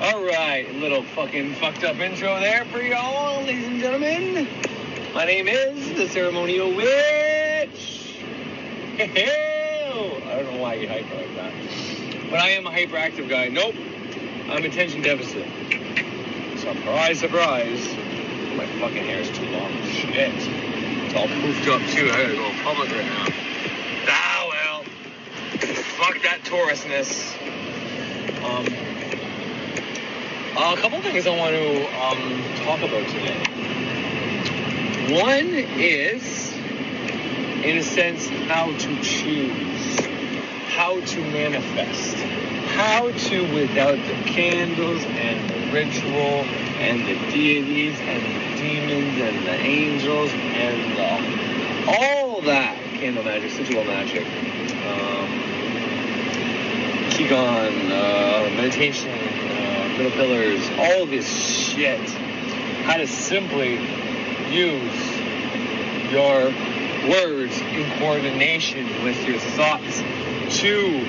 Alright, little fucking fucked up intro there for y'all, ladies and gentlemen. My name is the Ceremonial Witch. I don't know why you hyper like that. But I am a hyperactive guy. Nope. I'm attention deficit. Surprise, surprise. My fucking hair is too long. Shit. It's all poofed up too. I gotta go public right now. Ah, well. Fuck that Taurusness. A couple things I want to talk about today. One is, in a sense, how to choose, how to manifest, how to, without the candles and the ritual and the deities and the demons and the angels and all that candle magic, sigil magic, Qigong, meditation, middle pillars, all this shit. How to simply use your words in coordination with your thoughts to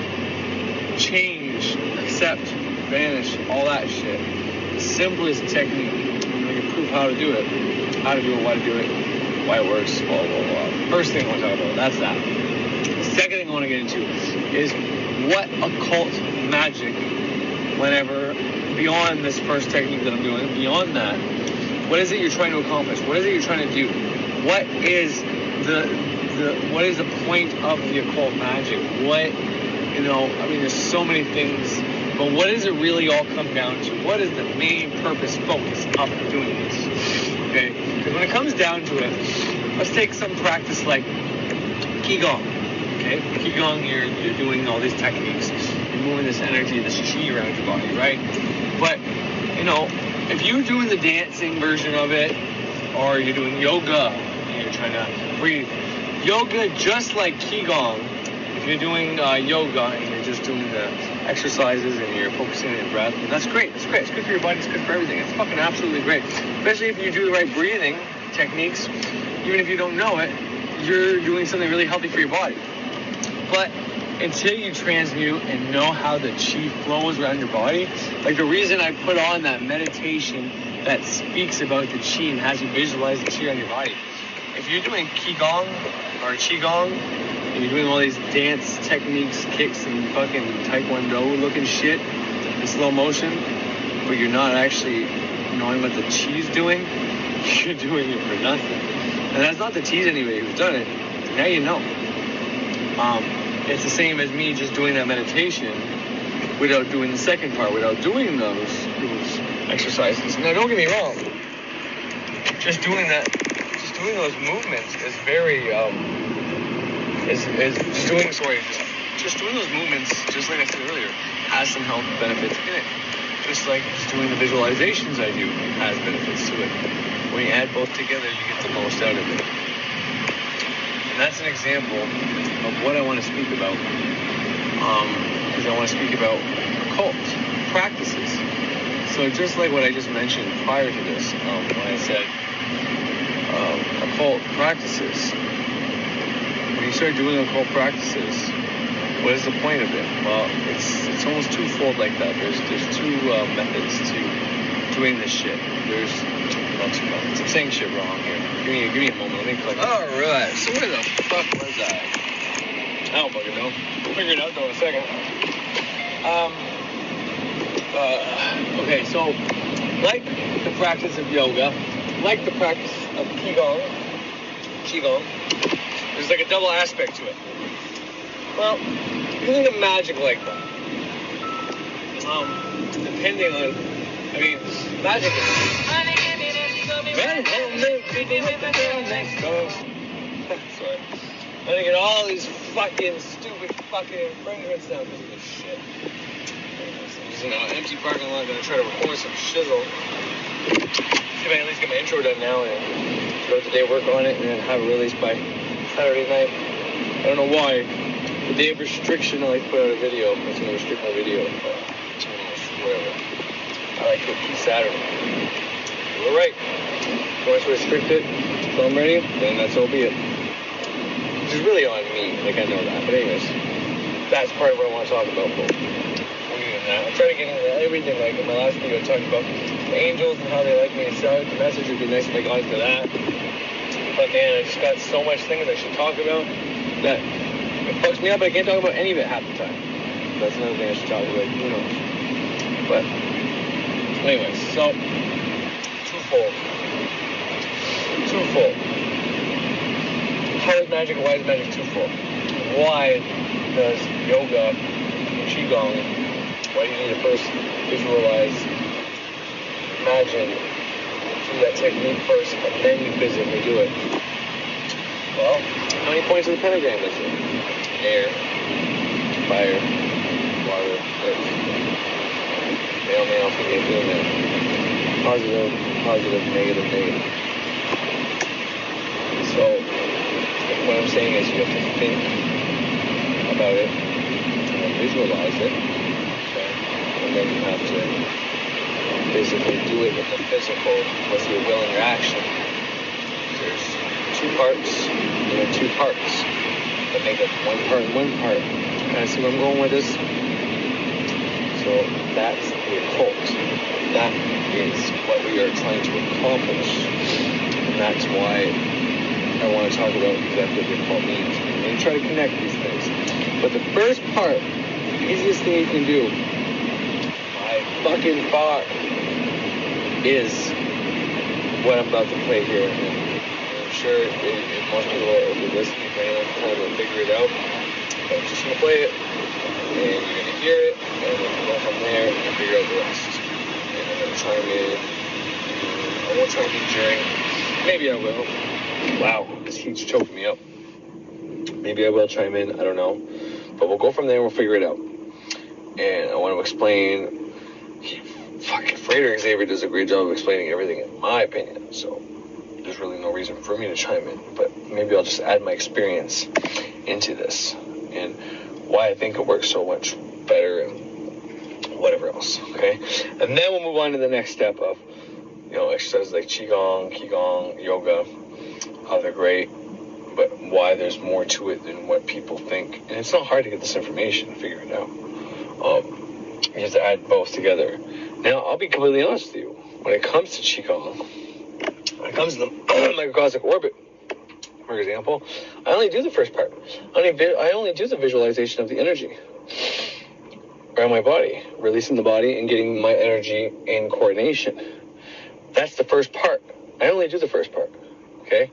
change, accept, vanish, all that shit. The simplest technique. I'm going to prove how to do it, why to do it, why it works, blah, blah, blah. First thing I want to talk about, that's that. The second thing I want to get into is what occult magic, whenever, beyond this first technique that I'm doing, beyond that, what is it you're trying to accomplish? What is it you're trying to do? What is the point of the occult magic? What, there's so many things, but what does it really all come down to? What is the main purpose, focus of doing this? Okay? Because when it comes down to it, let's take some practice like Qigong. Okay? Qigong, you're doing all these techniques. You're moving this energy, this chi around your body, right? But, if you're doing the dancing version of it, or you're doing yoga, and you're trying to breathe, yoga, just like Qigong, if you're doing yoga and you're just doing the exercises and you're focusing on your breath, and that's great. It's great. It's good for your body. It's good for everything. It's fucking absolutely great. Especially if you do the right breathing techniques, even if you don't know it, you're doing something really healthy for your body. But until you transmute and know how the chi flows around your body, like the reason I put on that meditation that speaks about the chi and has you visualize the chi on your body. If you're doing Qigong or Qigong and you're doing all these dance techniques, kicks and fucking Taekwondo looking shit in slow motion, but you're not actually knowing what the chi's doing, you're doing it for nothing. And that's not to tease anybody who's done it. Now you know. It's the same as me just doing that meditation without doing the second part, without doing those exercises. Now, don't get me wrong. Just doing those movements is very, just doing those movements, just like I said earlier, has some health benefits in it. Just like just doing the visualizations I do has benefits to it. When you add both together, you get the most out of it. And that's an example of what I want to speak about. Because I want to speak about occult practices. So just like what I just mentioned prior to this, when I said occult practices, when you start doing occult practices, what is the point of it? Well, it's almost twofold like that. There's two methods to doing this shit. There's not two methods. I'm saying shit wrong here. Give me a moment. Let me click. Alright, so where the fuck was I? I don't fucking know. We'll figure it out though in a second. Okay, so like the practice of yoga, like the practice of Qigong, there's like a double aspect to it. Well, you can think of magic like that. Depending on, magic is... Sorry. I'm gonna get all these fucking stupid fucking infringement sounds because of this shit. I'm just in an empty parking lot gonna try to record some shizzle. See if I can at least get my intro done now and throughout the day work on it and then have it released by Saturday night. I don't know why. The day of restriction, I like to put out a video. It's gonna restrict my video. Whatever. I like to keep Saturday. We're right. Once we restrict it until I'm ready, then that's all be it. Which is really on me, like I know that. But anyways, that's part of what I want to talk about. We'll get into I try to get into everything. Like in my last video, I talked about the angels and how they like me. So the message would be nice if I got into that. But man, I just got so much things I should talk about that it fucks me up. I can't talk about any of it half the time. That's another thing I should talk about. Who knows? But anyways, so twofold. How is magic? Why is magic twofold? Why does yoga and qigong? Why do you need to first visualize, imagine, do that technique first, and then you physically do it? Well, how many points of the pentagram is it? Air, fire, water, earth. Male, female, female. Positive, negative. So, what I'm saying is you have to think about it, and visualize it, okay? And then you have to basically do it in the physical with your will and your action. There's two parts that make up one part and one part. Kind of see where I'm going with this? So that's the occult. That is what we are trying to accomplish. And that's why I want to talk about exactly what the occult means. And try to connect these things. But the first part, the easiest thing you can do, by fucking far, is what I'm about to play here. And I'm sure if most people will be listening, they have time to figure it out. But I'm just going to play it, and you're going to hear it, and then go from there and figure out the rest. And I'm going to chime in. I won't chime in during. Maybe I will. Wow, this heat's choking me up. Maybe I will chime in, I don't know. But we'll go from there and we'll figure it out. And I want to explain. Fucking Frederick Xavier does a great job of explaining everything, in my opinion. So there's really no reason for me to chime in. But maybe I'll just add my experience into this and why I think it works so much better and whatever else. Okay? And then we'll move on to the next step of, exercises like Qigong, yoga, how they're great, but why there's more to it than what people think. And it's not hard to get this information, figure it out. You have to add both together. Now, I'll be completely honest with you. When it comes to Qigong, when it comes to the microcosmic orbit, for example, I only do the first part. I only do the visualization of the energy around my body, releasing the body and getting my energy in coordination. That's the first part. I only do the first part, okay?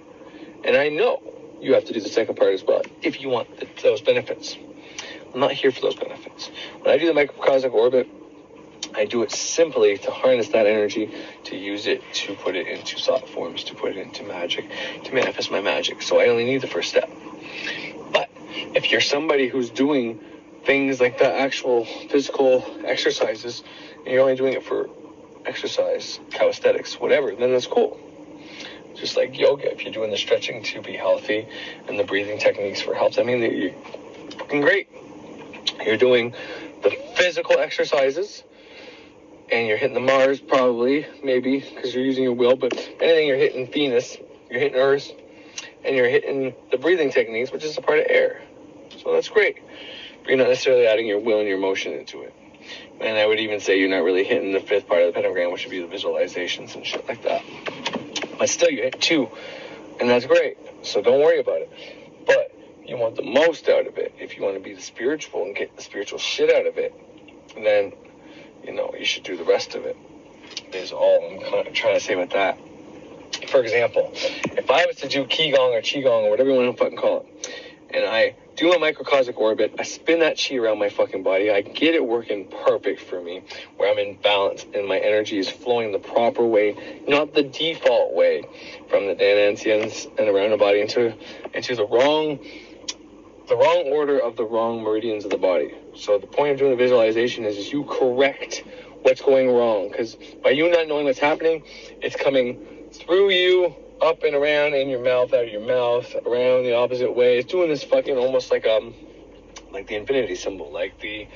And I know you have to do the second part as well if you want those benefits. I'm not here for those benefits. When I do the microcosmic orbit, I do it simply to harness that energy, to use it, to put it into thought forms, to put it into magic, to manifest my magic. So I only need the first step. But if you're somebody who's doing things like the actual physical exercises, and you're only doing it for exercise, calisthenics, whatever, then that's cool. Just like yoga, if you're doing the stretching to be healthy and the breathing techniques for health, you're fucking great. You're doing the physical exercises and you're hitting the Mars probably, maybe, because you're using your will, but anything you're hitting Venus, you're hitting Earth, and you're hitting the breathing techniques, which is a part of air. So that's great. But you're not necessarily adding your will and your emotion into it. And I would even say you're not really hitting the fifth part of the pentagram, which would be the visualizations and shit like that. But still, you hit 2, and that's great. So don't worry about it. But you want the most out of it. If you want to be the spiritual and get the spiritual shit out of it, then, you should do the rest of it. Is all I'm kind of trying to say with that. For example, if I was to do Qigong or whatever you want to fucking call it, and I do a microcosmic orbit, I spin that chi around my fucking body, I get it working perfect for me, where I'm in balance and my energy is flowing the proper way, not the default way, from the Danantians and around the body into the wrong order of the wrong meridians of the body. So the point of doing the visualization is you correct what's going wrong, because by you not knowing what's happening, it's coming through you, up and around, in your mouth, out of your mouth, around the opposite way. It's doing this fucking almost like the infinity symbol, like the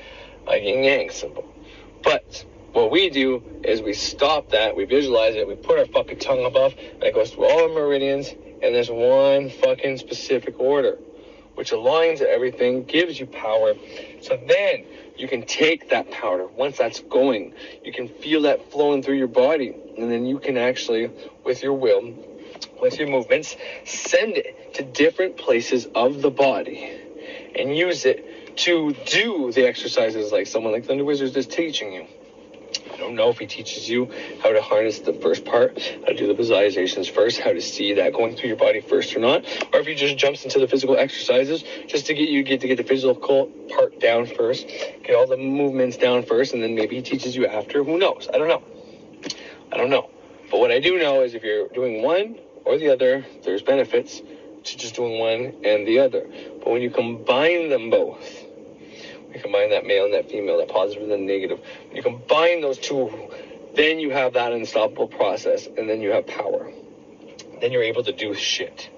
yin-yang symbol. But what we do is we stop that, we visualize it, we put our fucking tongue above, and it goes through all our meridians, and there's one fucking specific order, which aligns everything, gives you power. So then you can take that power. Once that's going, you can feel that flowing through your body. And then you can actually, with your will, with your movements, send it to different places of the body and use it to do the exercises like someone like Thunder Wizards is teaching you. I don't know if he teaches you how to harness the first part, how to do the visualizations first, how to see that going through your body first or not, or if he just jumps into the physical exercises just to get the physical part down first, get all the movements down first, and then maybe he teaches you after. Who knows? I don't know. But what I do know is if you're doing one or the other, there's benefits to just doing one and the other. But when you combine them both, you combine that male and that female, that positive and the negative. When you combine those two, then you have that unstoppable process, and then you have power. Then you're able to do shit.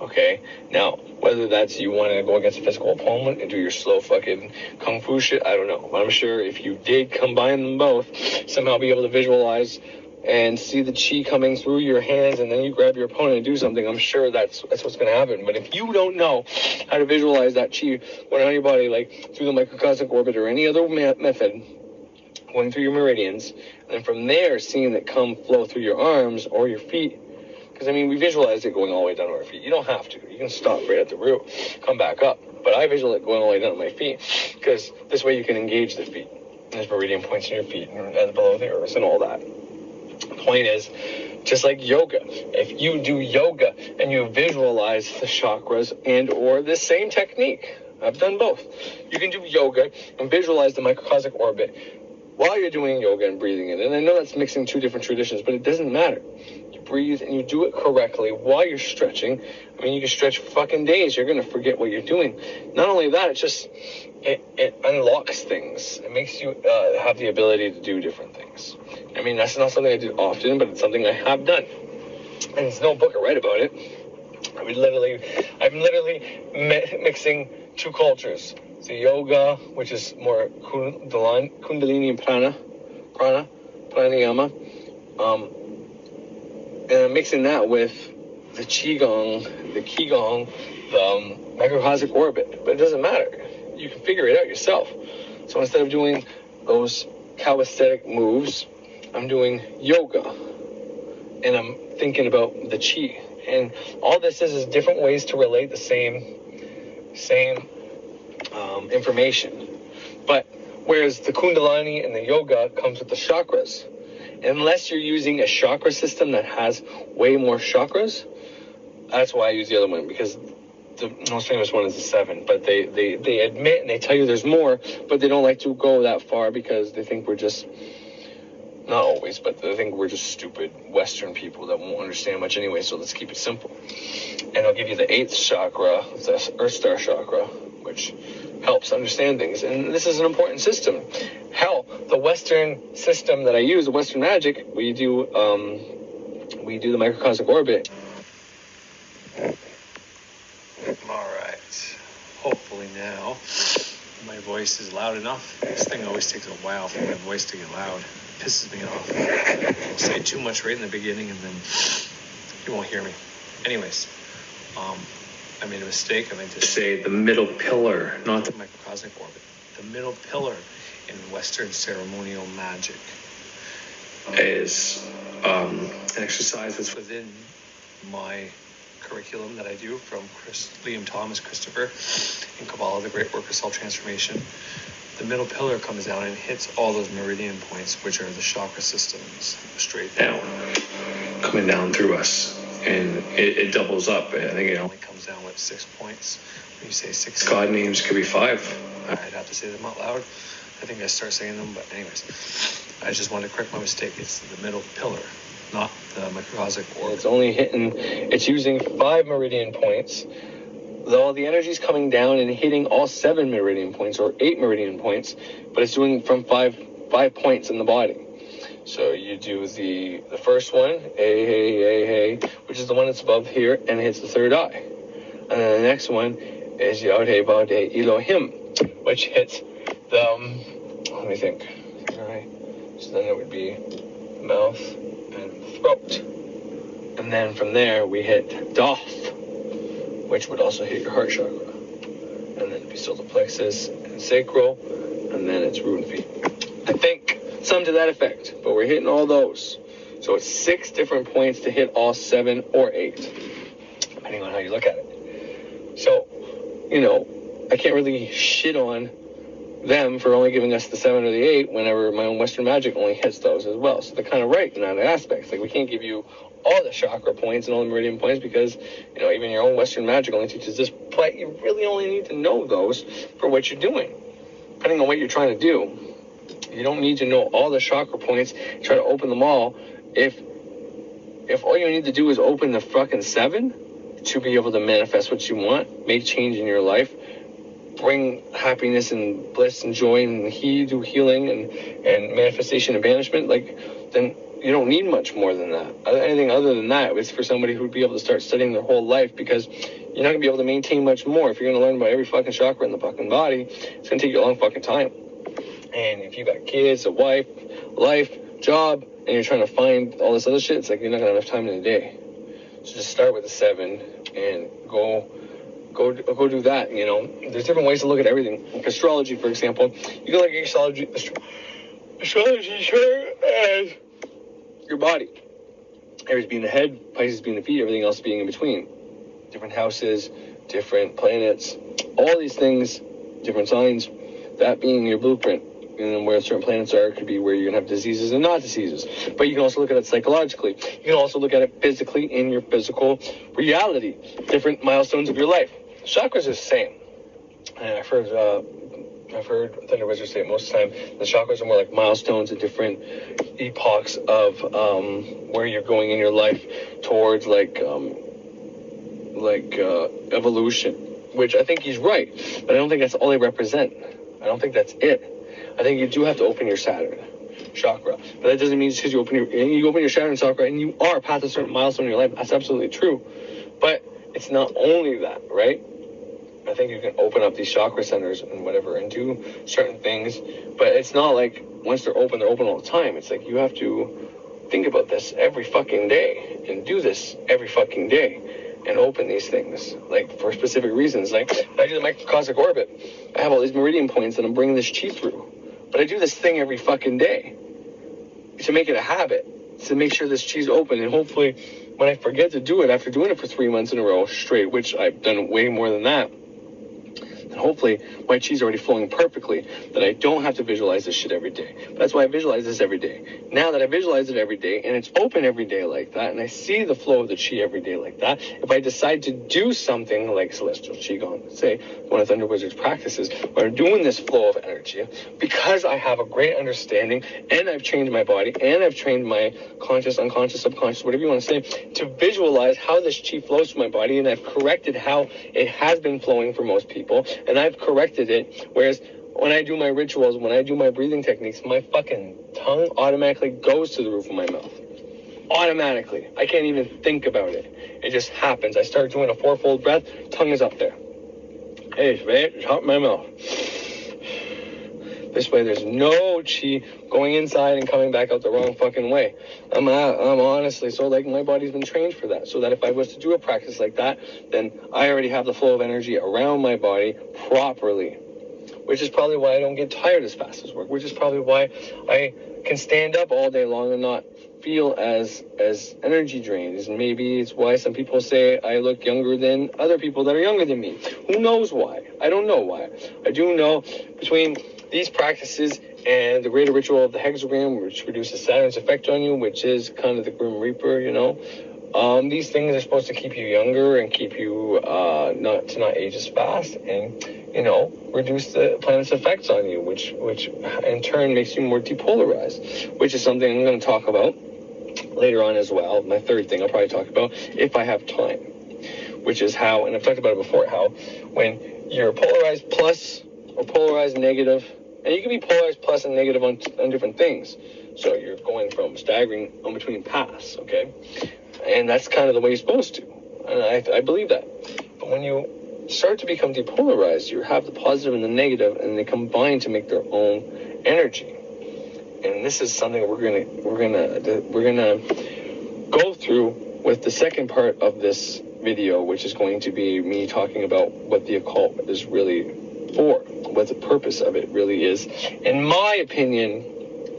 Okay? Now, whether that's you want to go against a physical opponent and do your slow fucking kung fu shit, I don't know. But I'm sure if you did combine them both, somehow be able to visualize and see the chi coming through your hands, and then you grab your opponent and do something, I'm sure that's what's going to happen. But if you don't know how to visualize that chi going on your body, like through the microcosmic orbit or any other method, going through your meridians, and then from there seeing it flow through your arms or your feet, because I mean we visualize it going all the way down to our feet. You don't have to. You can stop right at the root, come back up. But I visualize it going all the way down to my feet, because this way you can engage the feet. There's meridian points in your feet and below the earth and all that. Point is, just like yoga, if you do yoga and you visualize the chakras and or the same technique, I've done both. You can do yoga and visualize the microcosmic orbit while you're doing yoga and breathing it. And I know that's mixing two different traditions, but it doesn't matter. You breathe and you do it correctly while you're stretching. I mean, you can stretch for fucking days. You're going to forget what you're doing. Not only that, it unlocks things. It makes you have the ability to do different things. I mean, that's not something I do often, but it's something I have done. And there's no book I write about it. I'm literally mixing two cultures. The yoga, which is more kundalini and pranayama. And I'm mixing that with the qigong, the microcosmic orbit. But it doesn't matter. You can figure it out yourself. So instead of doing those calisthenic moves, I'm doing yoga, and I'm thinking about the chi. And all this is different ways to relate the same information. But whereas the kundalini and the yoga comes with the chakras, unless you're using a chakra system that has way more chakras, that's why I use the other one, because the most famous one is the 7, but they admit and they tell you there's more, but they don't like to go that far because they think we're just, not always, but they think we're just stupid Western people that won't understand much anyway, so let's keep it simple. And I'll give you the 8th chakra, the Earth Star chakra, which helps understand things. And this is an important system. Hell, the Western system that I use, the Western magic, we do the microcosmic orbit. Alright, hopefully now my voice is loud enough. This thing always takes a while for my voice to get loud. It pisses me off. I'll say too much right in the beginning and then you won't hear me. Anyways, I made a mistake. I meant to say the middle pillar, not the microcosmic orbit. The middle pillar in Western ceremonial magic is an exercise that's within my curriculum that I do from Liam Thomas Christopher in Kabbalah, the Great Work of Self-Transformation. The middle pillar comes down and hits all those meridian points, which are the chakra systems, straight down, coming down through us. And it doubles up. I think it only comes down with 6 points. When you say 6 God names, could be 5. I'd have to say them out loud. I think I start saying them, but anyways. I just wanted to correct my mistake. It's the middle pillar, not the microcosmic orbit. It's using 5 meridian points. All the energy is coming down and hitting all 7 meridian points or 8 meridian points, but it's doing from 5 points in the body. So you do the first one, hey, which is the one that's above here and hits the third eye. And then the next one is Yod-Heh Vah-Deh Elohim, which hits the, let me think. All right. So then it would be mouth and throat. And then from there we hit Doth, which would also hit your heart chakra. and then it'd be solar plexus and sacral, and then it's root and feet. I think some to that effect, but we're hitting all those. So it's 6 different points to hit all 7 or 8, depending on how you look at it. So, you know, I can't really shit on them for only giving us the 7 or the 8 whenever my own Western magic only hits those as well. So they're kind of right in that aspect. Like, we can't give you all the chakra points and all the meridian points because, you know, even your own Western magic only teaches this, but you really only need to know those for what you're doing, depending on what you're trying to do. You don't need to know all the chakra points, try to open them all, if all you need to do is open the fucking 7 to be able to manifest what you want, make change in your life, bring happiness and bliss and joy and do healing and manifestation and banishment, like, then you don't need much more than that. Anything other than that is for somebody who would be able to start studying their whole life, because you're not going to be able to maintain much more. If you're going to learn about every fucking chakra in the fucking body, it's going to take you a long fucking time. And if you got kids, a wife, life, job, and you're trying to find all this other shit, it's like you're not going to have enough time in a day. So just start with the 7 and go do that, you know. There's different ways to look at everything. Like astrology, for example. You can look at astrology chart as your body. Aries being the head, Pisces being the feet, everything else being in between. Different houses, different planets, all these things, different signs, that being your blueprint. And then where certain planets are could be where you're going to have diseases and not diseases. But you can also look at it psychologically. You can also look at it physically in your physical reality. Different milestones of your life. Chakras are the same. And I've heard Thunder Wizards say it most of the time. The chakras are more like milestones at different epochs of where you're going in your life towards like evolution. Which I think he's right. But I don't think that's all they represent. I don't think that's it. I think you do have to open your Saturn chakra, but that doesn't mean just because you open your Saturn chakra and you are past a certain milestone in your life. That's absolutely true, but it's not only that, right? I think you can open up these chakra centers and whatever and do certain things, but it's not like once they're open all the time. It's like you have to think about this every fucking day and do this every fucking day. And open these things, like, for specific reasons. Like, I do the microcosmic orbit. I have all these meridian points that I'm bringing this chi through. But I do this thing every fucking day to make it a habit, to make sure this chi's open. And hopefully, when I forget to do it, after doing it for 3 months in a row straight, which I've done way more than that, and hopefully my chi's already flowing perfectly, that I don't have to visualize this shit every day. But that's why I visualize this every day. Now that I visualize it every day, and it's open every day like that, and I see the flow of the chi every day like that, if I decide to do something like Celestial Qigong, say one of Thunder Wizard's practices, where I'm doing this flow of energy, because I have a great understanding, and I've trained my body, and I've trained my conscious, unconscious, subconscious, whatever you want to say, to visualize how this chi flows through my body, and I've corrected how it has been flowing for most people, and I've corrected it, whereas when I do my rituals, when I do my breathing techniques, my fucking tongue automatically goes to the roof of my mouth. Automatically. I can't even think about it. It just happens. I start doing a 4-fold breath, tongue is up there. Hey, right? It's out my mouth. This way there's no chi going inside and coming back out the wrong fucking way. I'm honestly, so like my body's been trained for that. So that if I was to do a practice like that, then I already have the flow of energy around my body properly. Which is probably why I don't get tired as fast as work. Which is probably why I can stand up all day long and not feel as energy drained. And maybe it's why some people say I look younger than other people that are younger than me. Who knows why? I don't know why. I do know between these practices and the greater ritual of the hexagram, which reduces Saturn's effect on you, which is kind of the Grim Reaper, you know. These things are supposed to keep you younger and keep you not age as fast, and you know, reduce the planet's effects on you, which in turn makes you more depolarized, which is something I'm going to talk about later on as well. My third thing I'll probably talk about if I have time, which is how, and I've talked about it before, how when you're polarized plus or polarized negative, and you can be polarized plus and negative on different things. So you're going from staggering on between paths, okay? And that's kind of the way you're supposed to. And I believe that. But when you start to become depolarized, you have the positive and the negative, and they combine to make their own energy. And this is something we're gonna go through with the second part of this video, which is going to be me talking about what the occult is really for, what the purpose of it really is. In my opinion,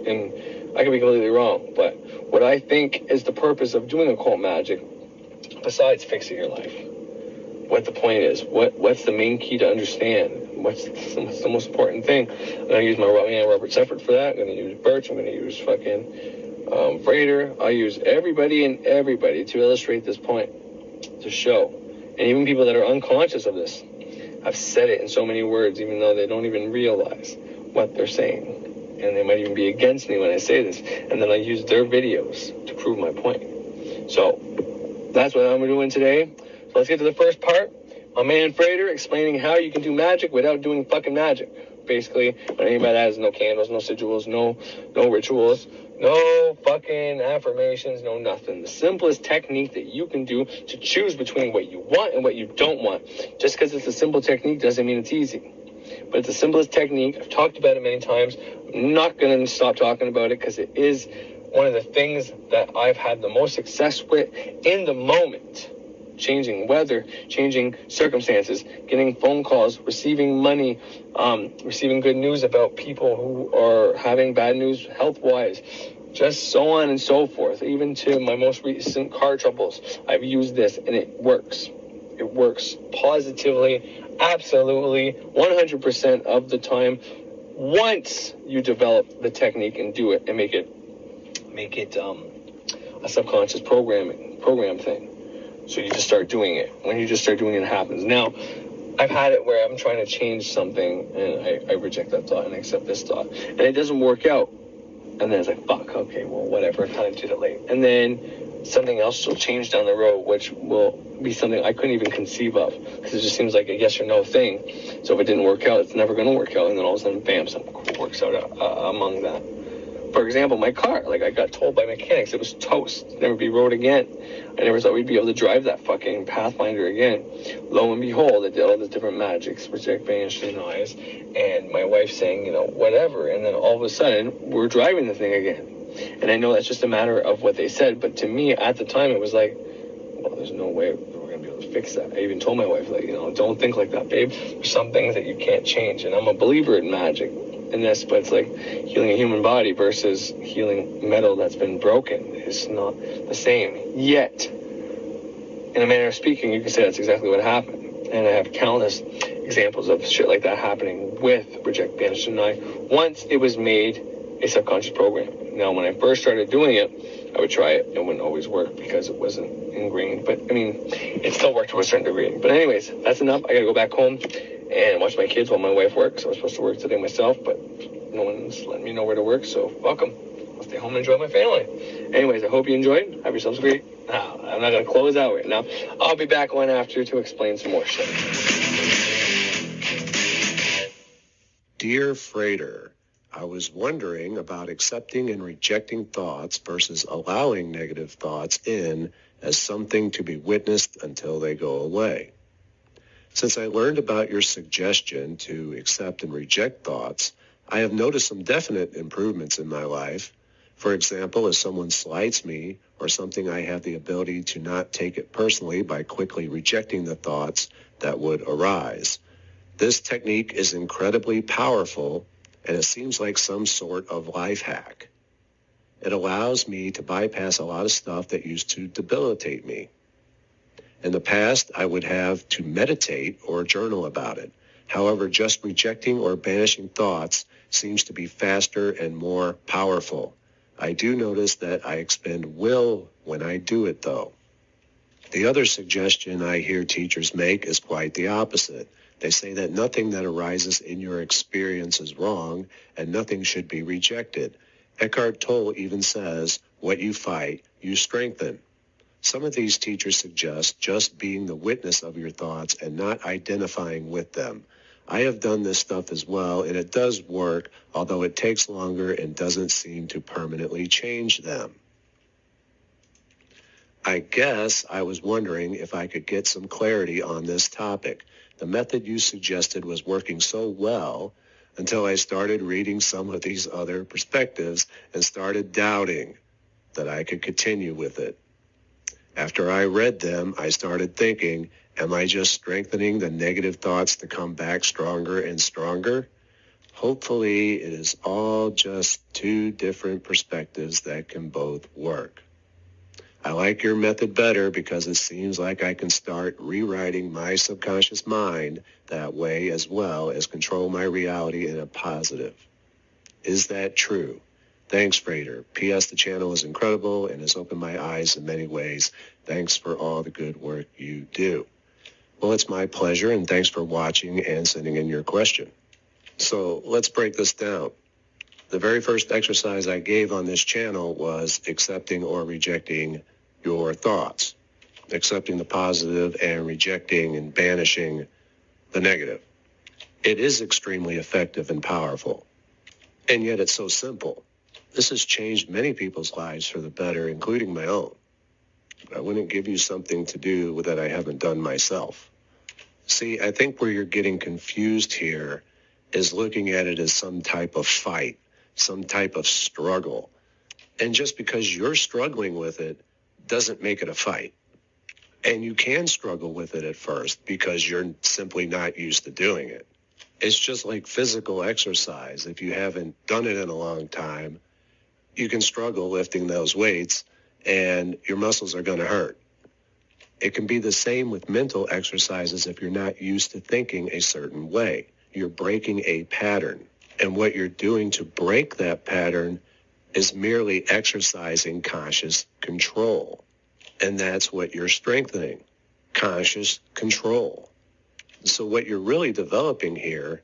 and I could be completely wrong, but what I think is the purpose of doing occult magic, besides fixing your life, what the point is, what's the main key to understand, what's the most important thing. I'm going to use my man Robert Seifert for that. I'm going to use Birch. I'm going to use fucking Frater. I'll use everybody to illustrate this point, to show. And even people that are unconscious of this have said it in so many words, even though they don't even realize what they're saying. And they might even be against me when I say this. And then I use their videos to prove my point. So that's what I'm doing today. So let's get to the first part. My man Frater explaining how you can do magic without doing fucking magic. Basically, what I mean by that is no candles, no sigils, no rituals, no fucking affirmations, no nothing. The simplest technique that you can do to choose between what you want and what you don't want. Just because it's a simple technique doesn't mean it's easy. But it's the simplest technique. I've talked about it many times. I'm not going to stop talking about it because it is one of the things that I've had the most success with in the moment. Changing weather, changing circumstances, getting phone calls, receiving money, receiving good news about people who are having bad news health-wise, just so on and so forth. Even to my most recent car troubles, I've used this and it works. It works positively, absolutely, 100% of the time. Once you develop the technique and do it and make it a subconscious program thing. So you just start doing it. When you just start doing it, it happens. Now, I've had it where I'm trying to change something, and I reject that thought and accept this thought. And it doesn't work out. And then it's like, fuck, okay, well, whatever, I kind of did it late. And then something else will change down the road, which will be something I couldn't even conceive of, because it just seems like a yes or no thing. So if it didn't work out, it's never going to work out. And then all of a sudden, bam, something cool works out among that. For example, my car, like I got told by mechanics, it was toast, never be rode again. I never thought we'd be able to drive that fucking Pathfinder again. Lo and behold, it did all the different magics, which I banished in eyes, and my wife saying, you know, whatever. And then all of a sudden, we're driving the thing again. And I know that's just a matter of what they said, but to me, at the time, it was like, well, there's no way we're going to be able to fix that. I even told my wife, like, you know, don't think like that, babe. There's some things that you can't change, and I'm a believer in magic. And this, but it's like healing a human body versus healing metal that's been broken. It's not the same. Yet, in a manner of speaking, you can say that's exactly what happened. And I have countless examples of shit like that happening with Reject, Banish, Deny once it was made a subconscious program. Now, when I first started doing it, I would try it. It wouldn't always work because it wasn't ingrained. But, I mean, it still worked to a certain degree. But anyways, that's enough. I got to go back home and watch my kids while my wife works. I was supposed to work today myself, but no one's letting me know where to work, so fuck them. I'll stay home and enjoy my family. Anyways, I hope you enjoyed. Have yourselves great. I'm not going to close out right now. I'll be back on after to explain some more shit. Dear Frater, I was wondering about accepting and rejecting thoughts versus allowing negative thoughts in as something to be witnessed until they go away. Since I learned about your suggestion to accept and reject thoughts, I have noticed some definite improvements in my life. For example, if someone slights me or something, I have the ability to not take it personally by quickly rejecting the thoughts that would arise. This technique is incredibly powerful, and it seems like some sort of life hack. It allows me to bypass a lot of stuff that used to debilitate me. In the past, I would have to meditate or journal about it. However, just rejecting or banishing thoughts seems to be faster and more powerful. I do notice that I expend will when I do it, though. The other suggestion I hear teachers make is quite the opposite. They say that nothing that arises in your experience is wrong, and nothing should be rejected. Eckhart Tolle even says, what you fight, you strengthen. Some of these teachers suggest just being the witness of your thoughts and not identifying with them. I have done this stuff as well, and it does work, although it takes longer and doesn't seem to permanently change them. I guess I was wondering if I could get some clarity on this topic. The method you suggested was working so well until I started reading some of these other perspectives and started doubting that I could continue with it. After I read them, I started thinking, am I just strengthening the negative thoughts to come back stronger and stronger? Hopefully, it is all just two different perspectives that can both work. I like your method better because it seems like I can start rewriting my subconscious mind that way as well as control my reality in a positive. Is that true? Thanks, Frater. P.S. The channel is incredible and has opened my eyes in many ways. Thanks for all the good work you do. Well, it's my pleasure, and thanks for watching and sending in your question. So let's break this down. The very first exercise I gave on this channel was accepting or rejecting your thoughts, accepting the positive and rejecting and banishing the negative. It is extremely effective and powerful, and yet it's so simple. This has changed many people's lives for the better, including my own. I wouldn't give you something to do that I haven't done myself. See, I think where you're getting confused here is looking at it as some type of fight, some type of struggle. And just because you're struggling with it doesn't make it a fight. And you can struggle with it at first because you're simply not used to doing it. It's just like physical exercise. If you haven't done it in a long time, you can struggle lifting those weights and your muscles are going to hurt. It can be the same with mental exercises if you're not used to thinking a certain way. You're breaking a pattern. And what you're doing to break that pattern is merely exercising conscious control. And that's what you're strengthening, conscious control. So what you're really developing here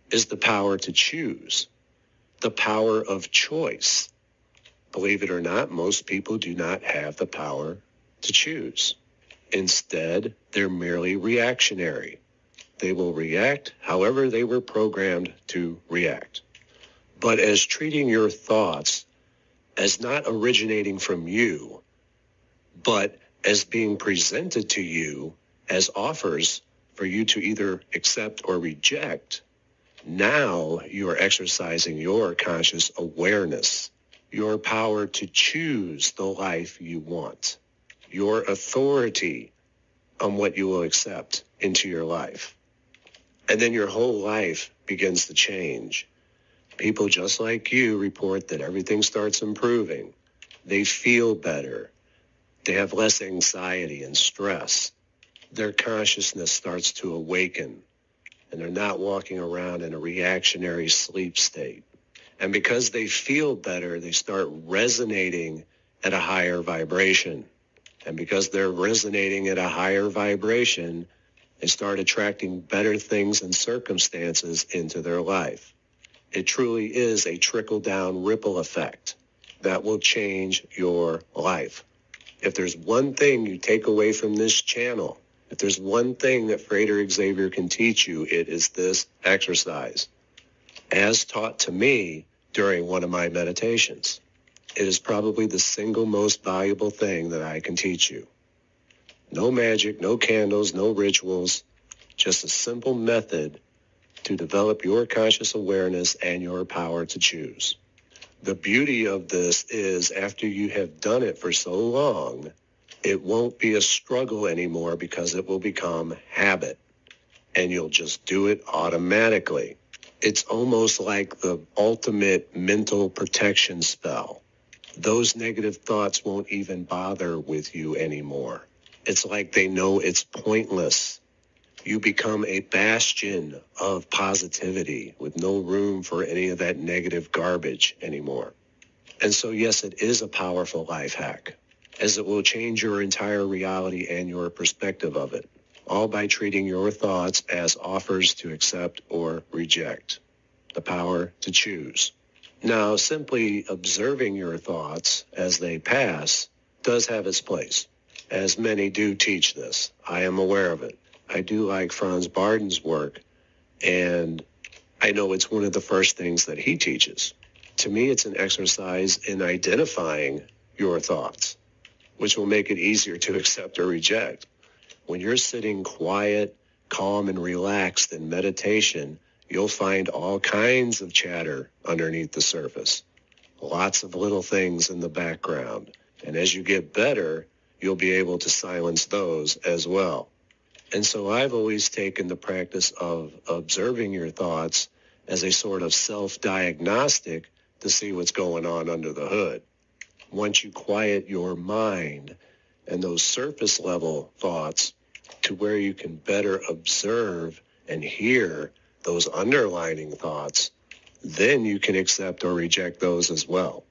is the power to choose, the power of choice. Believe it or not, most people do not have the power to choose. Instead, they're merely reactionary. They will react however they were programmed to react. But as treating your thoughts as not originating from you, but as being presented to you as offers for you to either accept or reject, now you are exercising your conscious awareness, your power to choose the life you want, your authority on what you will accept into your life. And then your whole life begins to change. People just like you report that everything starts improving. They feel better. They have less anxiety and stress. Their consciousness starts to awaken, and they're not walking around in a reactionary sleep state. And because they feel better, they start resonating at a higher vibration. And because they're resonating at a higher vibration, they start attracting better things and circumstances into their life. It truly is a trickle-down ripple effect that will change your life. If there's one thing you take away from this channel, if there's one thing that Frater Xavier can teach you, it is this exercise, as taught to me during one of my meditations. It is probably the single most valuable thing that I can teach you. No magic, no candles, no rituals, just a simple method to develop your conscious awareness and your power to choose. The beauty of this is after you have done it for so long, it won't be a struggle anymore because it will become habit, and you'll just do it automatically. It's almost like the ultimate mental protection spell. Those negative thoughts won't even bother with you anymore. It's like they know it's pointless. You become a bastion of positivity with no room for any of that negative garbage anymore. And so, yes, it is a powerful life hack, as it will change your entire reality and your perspective of it, all by treating your thoughts as offers to accept or reject, the power to choose. Now, simply observing your thoughts as they pass does have its place, as many do teach this. I am aware of it. I do like Franz Barden's work, and I know it's one of the first things that he teaches. To me, it's an exercise in identifying your thoughts, which will make it easier to accept or reject. When you're sitting quiet, calm, and relaxed in meditation, you'll find all kinds of chatter underneath the surface, lots of little things in the background. And as you get better, you'll be able to silence those as well. And so I've always taken the practice of observing your thoughts as a sort of self-diagnostic to see what's going on under the hood. Once you quiet your mind and those surface level thoughts to where you can better observe and hear those underlining thoughts, then you can accept or reject those as well.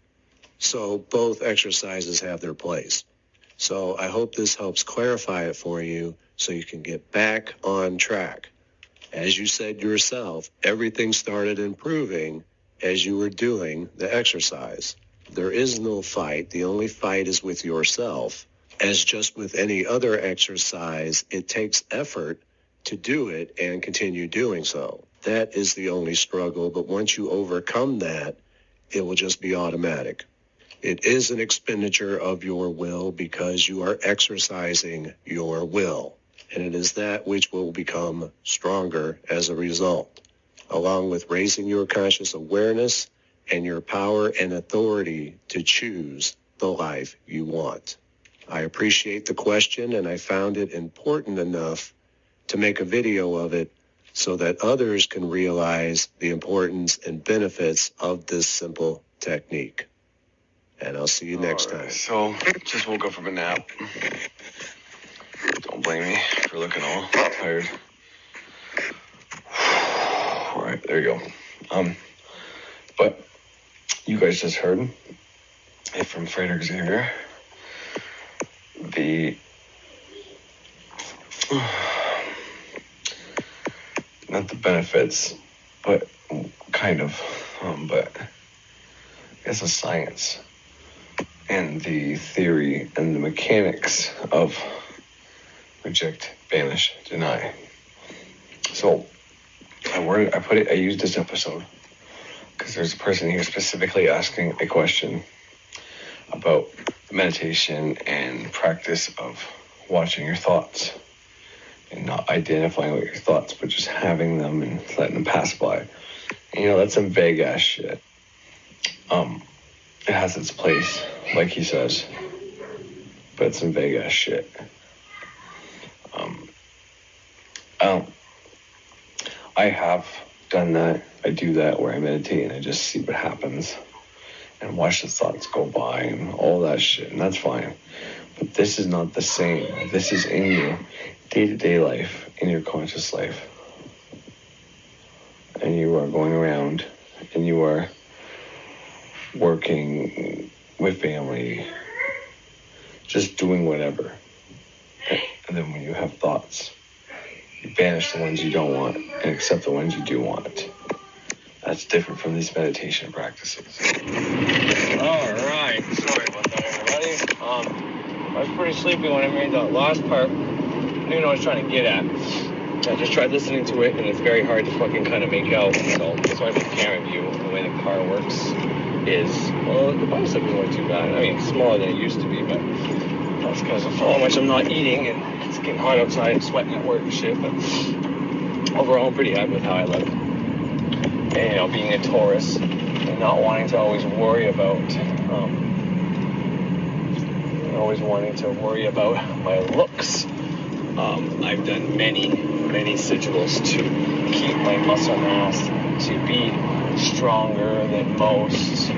So both exercises have their place. So I hope this helps clarify it for you so you can get back on track. As you said yourself, everything started improving as you were doing the exercise. There is no fight. The only fight is with yourself. As just with any other exercise, it takes effort to do it and continue doing so. That is the only struggle, but once you overcome that, it will just be automatic. It is an expenditure of your will because you are exercising your will, and it is that which will become stronger as a result, along with raising your conscious awareness and your power and authority to choose the life you want. I appreciate the question, and I found it important enough to make a video of it so that others can realize the importance and benefits of this simple technique. And I'll see you next time. So, just woke up from a nap. Don't blame me for looking all tired. All right, there you go. But you guys just heard it from Frater Xavier. Not the benefits, but kind of, but I guess the science and the theory and the mechanics of reject, banish, deny. So I used this episode because there's a person here specifically asking a question about meditation and practice of watching your thoughts and not identifying with your thoughts, but just having them and letting them pass by. And, that's some vague ass shit. It has its place, like he says, but it's some vague ass shit. I have done that. I do that where I meditate and I just see what happens and watch the thoughts go by and all that shit, and that's fine. But this is not the same. This is in your day-to-day life, in your conscious life. And you are going around and you are working with family, just doing whatever. And then when you have thoughts, you banish the ones you don't want and accept the ones you do want. That's different from these meditation practices. All right. Sorry about that, everybody. I was pretty sleepy when I made that last part. I didn't know what I was trying to get at. I just tried listening to it, and it's very hard to fucking kind of make out. So sorry about the camera view. The way the car works is, well, the bicycle isn't too bad. I mean, it's smaller than it used to be, but that's because of how much I'm not eating, and it's getting hot outside and sweating at work and shit. But overall, I'm pretty happy with how I live. And, being a Taurus and not wanting to always worry about, my looks. I've done many sigils to keep my muscle mass, to be stronger than most, to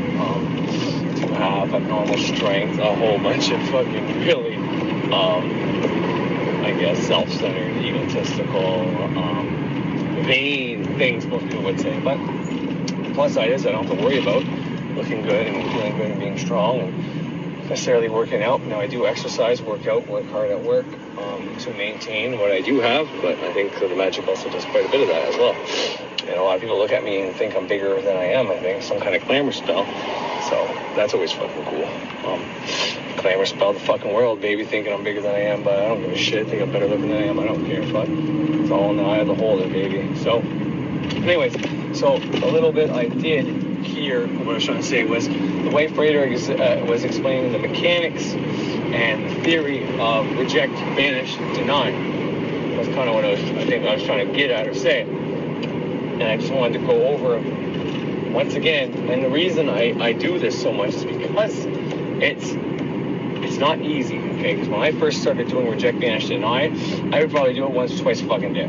have abnormal strength, a whole bunch of fucking really, self-centered, egotistical, vain things most people would say. But the plus side is I don't have to worry about looking good and feeling good and being strong and necessarily working out. Now I do exercise, work out, work hard at work to maintain what I do have, but I think the magic also does quite a bit of that as well. And a lot of people look at me and think I'm bigger than I am. I think some kind of glamour spell. So that's always fucking cool. Glamour spell the fucking world, baby, thinking I'm bigger than I am, but I don't give a shit. Think I'm better looking than I am. I don't care. Fuck. It's all in the eye of the beholder, baby. So, anyways, so a little bit I did hear what I was trying to say was the way Frater was explaining the mechanics and the theory of reject, banish, deny. That's kind of what I was trying to get at or say. And I just wanted to go over once again. And the reason I do this so much is because it's not easy, okay? okay, because when I first started doing reject, banish, deny, I would probably do it once or twice a fucking day.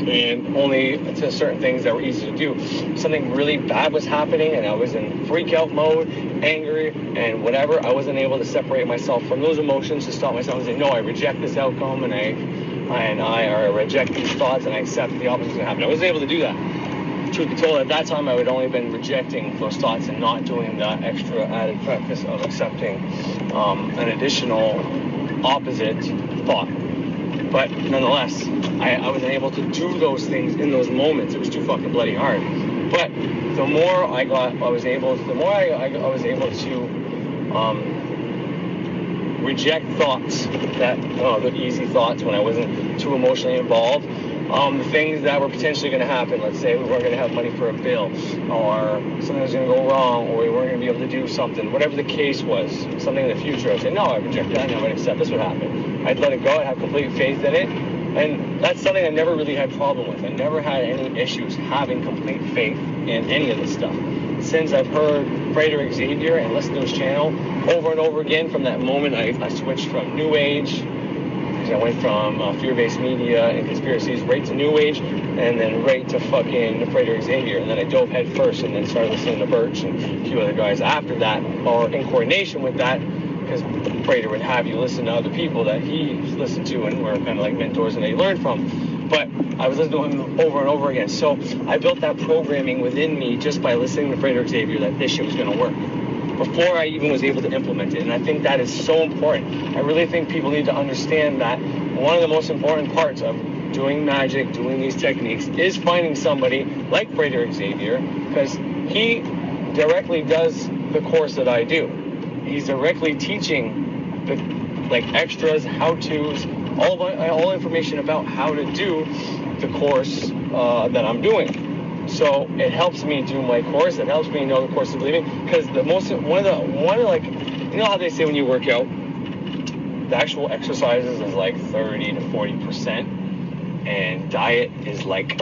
And only to certain things that were easy to do. Something really bad was happening and I was in freak out mode, angry and whatever, I wasn't able to separate myself from those emotions to stop myself and say, no, I reject this outcome and I reject these thoughts and I accept the opposite to happen. I wasn't able to do that. Truth be told, at that time I would only been rejecting those thoughts and not doing that extra added practice of accepting an additional opposite thought. But nonetheless, I wasn't able to do those things in those moments. It was too fucking bloody hard. But the more I was able to reject thoughts that the easy thoughts when I wasn't too emotionally involved. The things that were potentially going to happen. Let's say we weren't going to have money for a bill, or something was going to go wrong, or we weren't going to be able to do something. Whatever the case was, something in the future, I'd say, no, I reject that, and I would accept this would happen. I'd let it go. I'd have complete faith in it. And that's something I never really had problem with. I never had any issues having complete faith in any of this stuff. Since I've heard Frederick Xavier and listened to his channel over and over again, from that moment I switched from New Age. I went from fear-based media and conspiracies right to New Age, and then right to fucking Frederick Xavier. And then I dove head first and then started listening to Birch and a few other guys after that, or in coordination with that, because Frederick would have you listen to other people that he listened to and were kind of like mentors and they learned from. But I was listening to him over and over again. So I built that programming within me just by listening to Frederick Xavier that this shit was going to work, before I even was able to implement it. And I think that is so important. I really think people need to understand that one of the most important parts of doing magic, doing these techniques, is finding somebody like Frederick Xavier, because he directly does the course that I do. He's directly teaching the extras, how-tos, all information about how to do the course that I'm doing. So it helps me do my course. It helps me know the course of believing, because you know how they say when you work out, the actual exercises is like 30 to 40%, and diet is like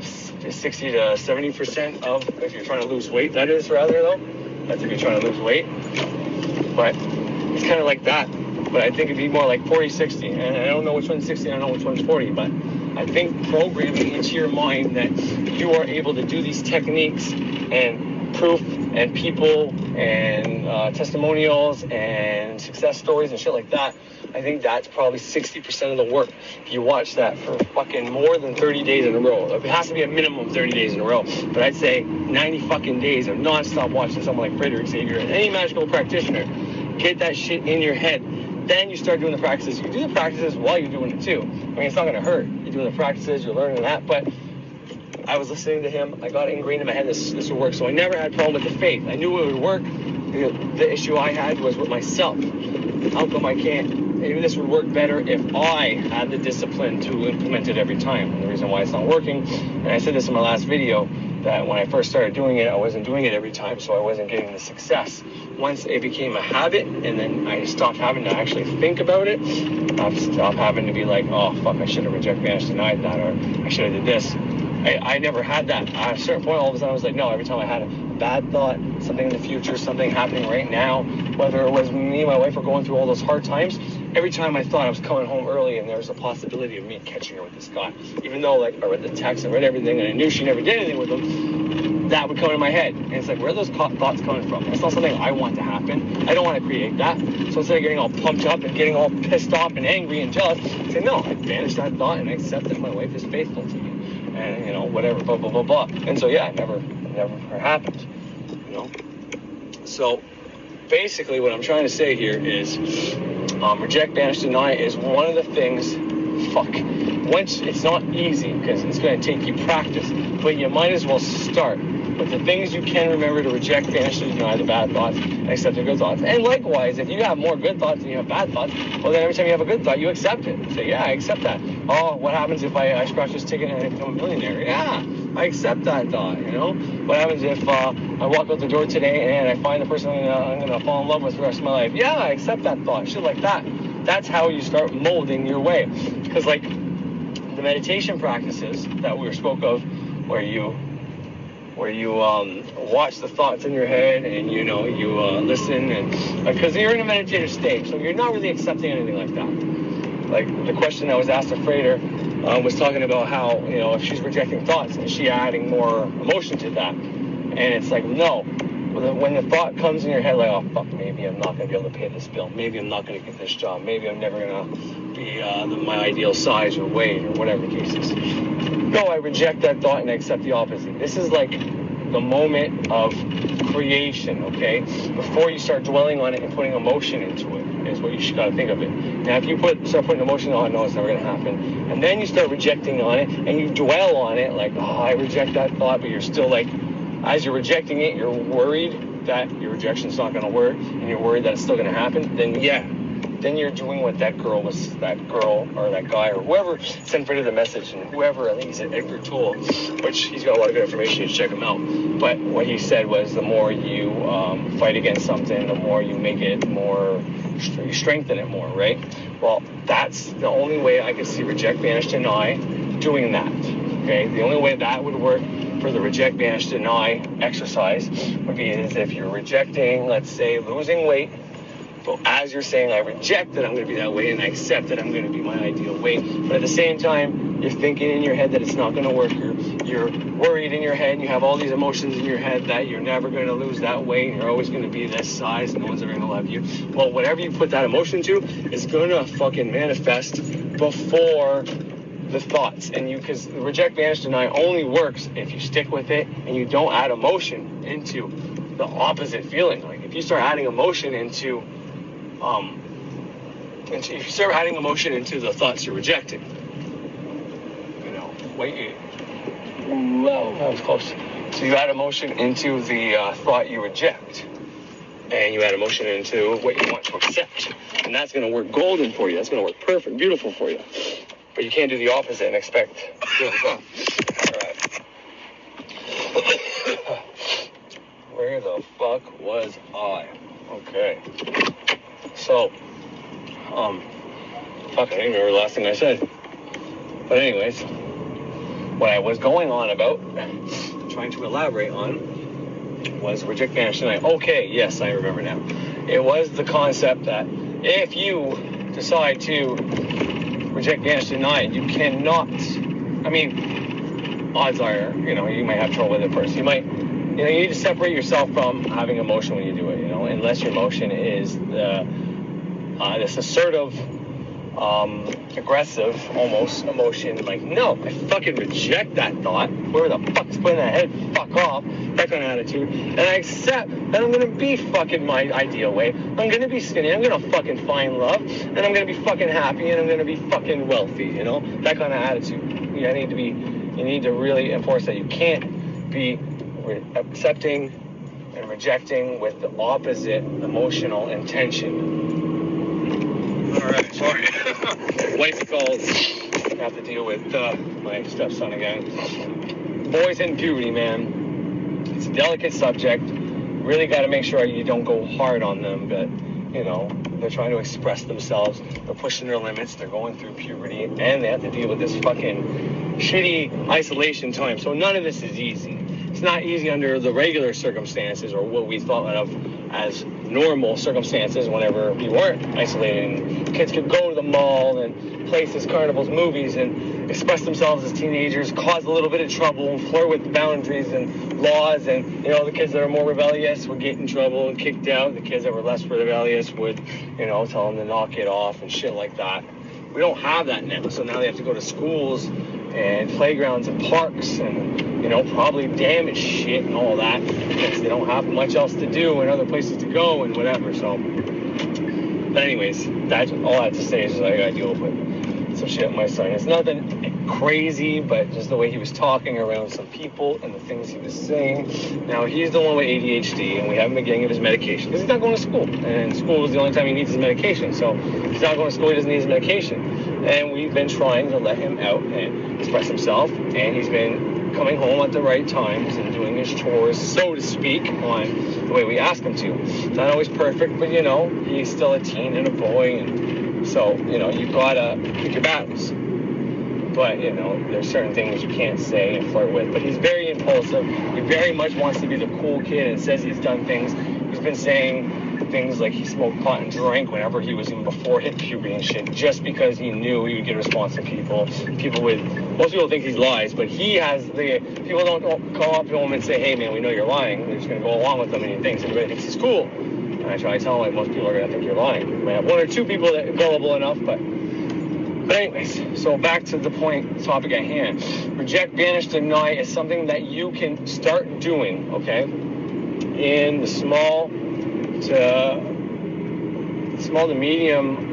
60 to 70% of, if you're trying to lose weight, that is rather though. That's if you're trying to lose weight. But it's kind of like that. But I think it'd be more like 40-60. And I don't know which one's 60, I don't know which one's 40, but I think programming into your mind that you are able to do these techniques and proof and people and testimonials and success stories and shit like that, I think that's probably 60% of the work. If you watch that for fucking more than 30 days in a row, it has to be a minimum of 30 days in a row, but I'd say 90 fucking days of non-stop watching someone like Frederick Xavier and any magical practitioner, get that shit in your head. Then you start doing the practices. You do the practices while you're doing it too. I mean, it's not going to hurt. You're doing the practices, you're learning that, but I was listening to him. I got ingrained in my head this would work. So I never had a problem with the faith. I knew it would work. The issue I had was with myself. How come I can't? Maybe this would work better if I had the discipline to implement it every time. And the reason why it's not working, and I said this in my last video, that when I first started doing it, I wasn't doing it every time, so I wasn't getting the success. Once it became a habit, and then I stopped having to actually think about it, I stopped having to be like, oh, fuck, I should have rejected, I denied that, or I should have did this. I never had that. At a certain point, all of a sudden, I was like, no, every time I had a bad thought, something in the future, something happening right now, whether it was me and my wife were going through all those hard times, every time I thought I was coming home early and there was a possibility of me catching her with this guy, even though I read the text, I read everything, and I knew she never did anything with him, that would come in my head. And it's like, where are those thoughts coming from? It's not something I want to happen. I don't want to create that. So instead of getting all pumped up and getting all pissed off and angry and jealous, I say, no, I banish that thought and I accept that my wife is faithful to me. And, whatever, blah, blah, blah, blah. And so, yeah, it never happened, So, basically, what I'm trying to say here is reject, banish, deny is one of the things, once it's not easy because it's going to take you practice, but you might as well start. But the things you can remember to reject, banish, deny the bad thoughts, and accept the good thoughts. And likewise, if you have more good thoughts than you have bad thoughts, well, then every time you have a good thought, you accept it. Say, yeah, I accept that. Oh, what happens if I scratch this ticket and I become a millionaire? Yeah, I accept that thought, What happens if I walk out the door today and I find the person I'm going to fall in love with for the rest of my life? Yeah, I accept that thought. Shit like that. That's how you start molding your way. Because, the meditation practices that we spoke of, where you where you watch the thoughts in your head, and you listen, and because you're in a meditative state, so you're not really accepting anything like that. Like the question I was asked of Frater was talking about how, if she's rejecting thoughts, is she adding more emotion to that? And it's like, no. When the thought comes in your head, like, oh fuck, maybe I'm not going to be able to pay this bill, maybe I'm not going to get this job, maybe I'm never going to be my ideal size or weight or whatever the case is. No, I reject that thought and I accept the opposite. This is like the moment of creation, okay? Before you start dwelling on it and putting emotion into it, is what you got to think of it. Now, if you start putting emotion on it, no, it's never going to happen. And then you start rejecting on it and you dwell on it, like, oh, I reject that thought, but you're still like, as you're rejecting it, you're worried that your rejection's not going to work, and you're worried that it's still going to happen, then you're doing what that girl or that guy or whoever sent Frater the message, and whoever, I think he said Edgar Toole, which he's got a lot of good information, you should check him out. But what he said was the more you fight against something, the more you make it more, you strengthen it more, right? Well, that's the only way I could see reject, banish, deny doing that, okay? The only way that would work for the reject, banish, deny exercise would be as if you're rejecting, let's say, losing weight. But as you're saying, I reject that I'm going to be that way, and I accept that I'm going to be my ideal weight. But at the same time, you're thinking in your head that it's not going to work. You're worried in your head, and you have all these emotions in your head that you're never going to lose that weight, and you're always going to be this size, and no one's ever going to love you. Well, whatever you put that emotion to is going to fucking manifest before the thoughts. And because the reject, banish, deny only works if you stick with it and you don't add emotion into the opposite feeling. Like if you start adding emotion into if you start adding emotion into the thoughts you're rejecting, well, that was close. So you add emotion into the thought you reject, and you add emotion into what you want to accept, and that's going to work golden for you. That's going to work perfect, beautiful for you. But you can't do the opposite and expect good results. All right. Where the fuck was I? Okay. So, I don't remember the last thing I said. But anyways, what I was going on about, trying to elaborate on, was reject, banish, deny. Okay, yes, I remember now. It was the concept that if you decide to reject, banish, deny it, you cannot, odds are, you might have trouble with it first. You might, you need to separate yourself from having emotion when you do it, unless your emotion is this assertive, aggressive, almost emotion, like, no, I fucking reject that thought, whoever the fuck's putting that head, fuck off, that kind of attitude, and I accept that I'm gonna be fucking my ideal way, I'm gonna be skinny, I'm gonna fucking find love, and I'm gonna be fucking happy, and I'm gonna be fucking wealthy, that kind of attitude. You need to really enforce that. You can't be accepting and rejecting with the opposite emotional intention. Alright, sorry. Wife calls. I have to deal with my stepson again. Boys in puberty, man. It's a delicate subject. Really got to make sure you don't go hard on them, but, they're trying to express themselves. They're pushing their limits. They're going through puberty, and they have to deal with this fucking shitty isolation time. So none of this is easy. It's not easy under the regular circumstances or what we thought of as normal circumstances whenever we weren't isolated. Kids could go to the mall and places, carnivals, movies, and express themselves as teenagers, cause a little bit of trouble, and flirt with boundaries and laws. And, the kids that are more rebellious would get in trouble and kicked out. The kids that were less rebellious would, tell them to knock it off and shit like that. We don't have that now. So now they have to go to schools and playgrounds and parks and, probably damage shit and all that because they don't have much else to do and other places to go and whatever. So, but anyways, that's all I have to say is I gotta deal with some shit with my son. It's nothing crazy, but just the way he was talking around some people and the things he was saying. Now, he's the one with ADHD, and we haven't been getting him his medication because he's not going to school. And school is the only time he needs his medication. So if he's not going to school, he doesn't need his medication. And we've been trying to let him out and express himself, and he's been coming home at the right times and doing his chores, so to speak, on the way we ask him to. It's not always perfect, but, he's still a teen and a boy, and so, you gotta pick your battles. but, you know, there's certain things you can't say and flirt with. But he's very impulsive. He very much wants to be the cool kid and says he's done things. He's been saying things like he smoked pot and drank whenever he was even before hit puberty and shit, just because he knew he would get a response from people. Most people think he lies, but people don't call up to him and say, hey man, we know you're lying. They're just going to go along with him, and he thinks everybody thinks he's cool. And I try to tell him, like, most people are going to think you're lying. You might have one or two people that are gullible enough, but anyways, so back to the topic at hand. Reject, banish, deny is something that you can start doing, okay, in the small to medium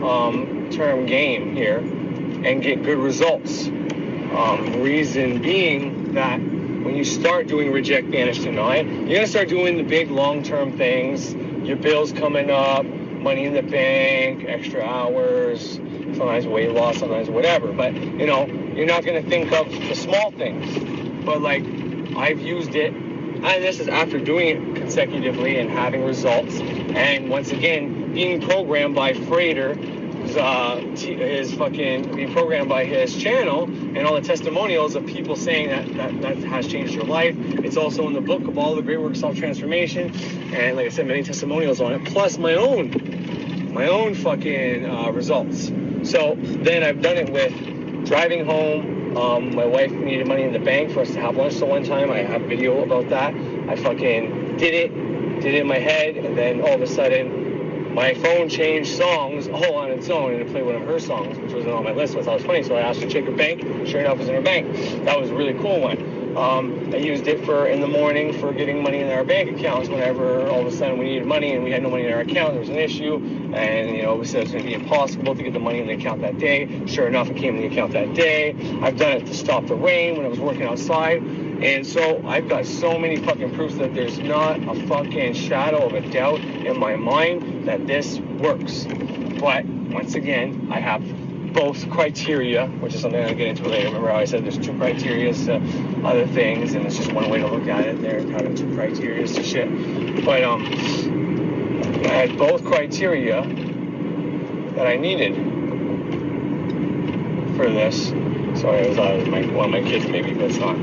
term game here, and get good results. Reason being that when you start doing reject, banish, deny, you're going to start doing the big long-term things. Your bills coming up, money in the bank, extra hours, sometimes weight loss, sometimes whatever. But, you know, you're not going to think of the small things. But, like, I've used it, and this is after doing it consecutively and having results. And once again, being programmed by Frater, being programmed by his channel, and all the testimonials of people saying that has changed your life. It's also in the book of all the great work of self-transformation, and like I said, many testimonials on it, plus my own fucking results. So then I've done it with driving home. My wife needed money in the bank for us to have lunch. So one time I have a video about that. I fucking did it in my head, and then all of a sudden my phone changed songs all on its own, and it played one of her songs, which wasn't on my list. So I thought it was funny, so I asked her to check her bank. Sure enough, it was in her bank. That was a really cool one. I used it in the morning for getting money in our bank accounts whenever all of a sudden we needed money and we had no money in our account. There was an issue, and, you know, we said it was going to be impossible to get the money in the account that day. Sure enough, it came in the account that day. I've done it to stop the rain when I was working outside. And so I've got so many fucking proofs that there's not a fucking shadow of a doubt in my mind that this works. But once again, I have both criteria, which is something I'll get into later. Remember how I said there's two criteria to other things, and it's just one way to look at it. There, having two criteria to shit. But I had both criteria that I needed for this. Sorry, it was one of my kids maybe, but it's not.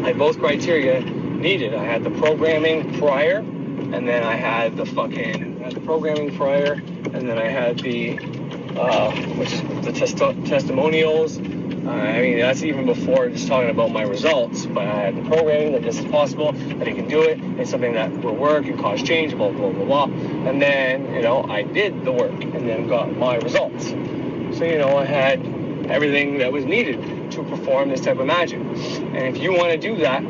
I had both criteria needed. I had the programming prior, and then I had the programming prior, and then I had the testimonials. I mean, that's even before just talking about my results. But I had the programming that this is possible, that he can do it. It's something that will work and cause change, blah, blah, blah, blah. And then, you know, I did the work and then got my results. So, you know, I had everything that was needed to perform this type of magic. And if you want to do that,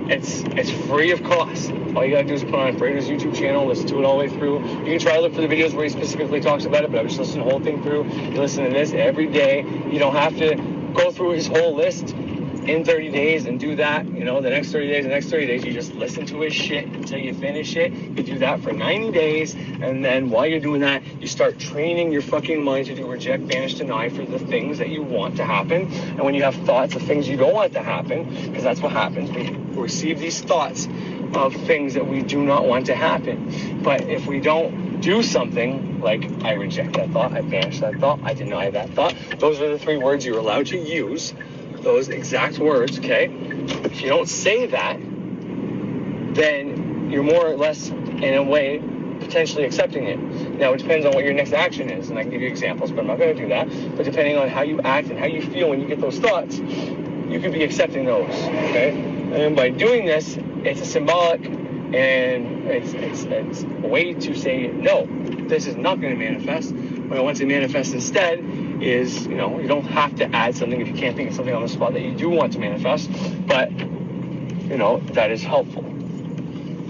it's free of cost. All you gotta do is put on Frater's YouTube channel, listen to it all the way through. You can try to look for the videos where he specifically talks about it, but I was just listening to the whole thing through. You listen to this every day. You don't have to go through his whole list in 30 days and do that, you know, the next 30 days, you just listen to his shit until you finish it. You do that for 90 days, and then while you're doing that, you start training your fucking mind to do reject, banish, deny for the things that you want to happen. And when you have thoughts of things you don't want to happen, because that's what happens, we receive these thoughts of things that we do not want to happen. But if we don't do something like I reject that thought, I banish that thought, I deny that thought, those are the three words you're allowed to use. Those exact words, okay? If you don't say that, then you're more or less, in a way, potentially accepting it. Now, it depends on what your next action is, and I can give you examples, but I'm not going to do that. But depending on how you act and how you feel when you get those thoughts, you could be accepting those, okay? And by doing this, it's a symbolic, and it's a way to say, no, this is not going to manifest. What I want to manifest instead is, you know, you don't have to add something if you can't think of something on the spot that you do want to manifest, but, you know, that is helpful.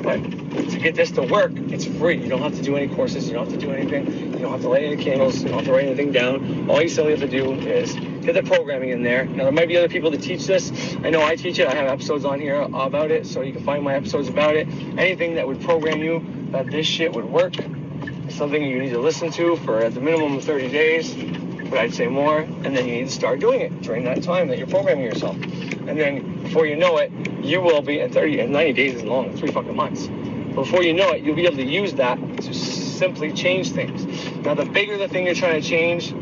But to get this to work, it's free. You don't have to do any courses. You don't have to do anything. You don't have to light any candles. You don't have to write anything down. All you simply have to do is get the programming in there. Now, there might be other people that teach this. I know I teach it. I have episodes on here about it, so you can find my episodes about it. Anything that would program you that this shit would work is something you need to listen to for at the minimum of 30 days. But I'd say more, and then you need to start doing it during that time that you're programming yourself. And then before you know it, you will be, and 90 days is long, 3 fucking months. But before you know it, you'll be able to use that to simply change things. Now, the bigger the thing you're trying to change,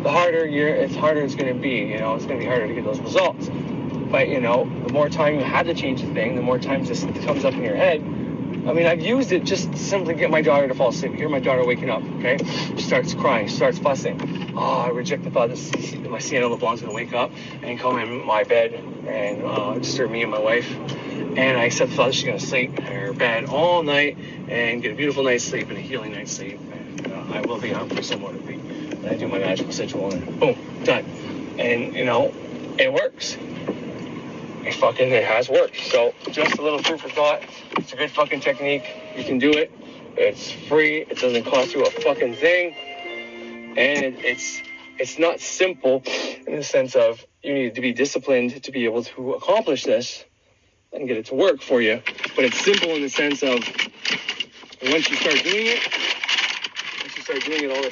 the harder it's going to be. You know, it's going to be harder to get those results. But, you know, the more time you have to change the thing, the more times this comes up in your head. I mean, I've used it just simply to get my daughter to fall asleep. I hear my daughter waking up, okay? She starts crying, she starts fussing. Oh, I reject the thought that my Sienna LeBlanc's going to wake up and come in my bed and disturb me and my wife. And I accept the thought that she's going to sleep in her bed all night and get a beautiful night's sleep and a healing night's sleep. And I will be 100% motivated. And I do my magical ritual and boom, done. And, you know, it works. It has worked. So just a little food for thought. It's a good fucking technique. You can do it. It's free. It doesn't cost you a fucking thing. And it's not simple in the sense of you need to be disciplined to be able to accomplish this and get it to work for you. But it's simple in the sense of once you start doing it all the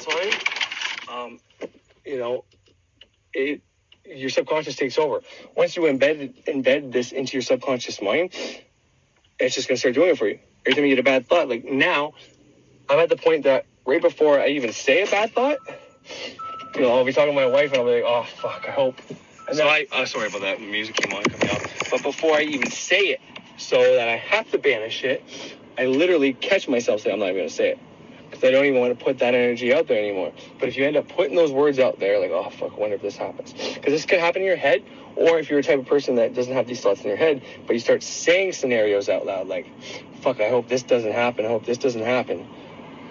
time, you know, your subconscious takes over. Once you embed this into your subconscious mind, it's just going to start doing it for you. Every time you get a bad thought, like now, I'm at the point that right before I even say a bad thought, you know, I'll be talking to my wife and I'll be like, oh, fuck, I hope. And then sorry about that, music came on coming up. But before I even say it, so that I have to banish it, I literally catch myself saying, I'm not even going to say it. Because I don't even want to put that energy out there anymore. But if you end up putting those words out there, like, oh, fuck, I wonder if this happens. Because this could happen in your head, or if you're a type of person that doesn't have these thoughts in your head, but you start saying scenarios out loud, like, fuck, I hope this doesn't happen, I hope this doesn't happen.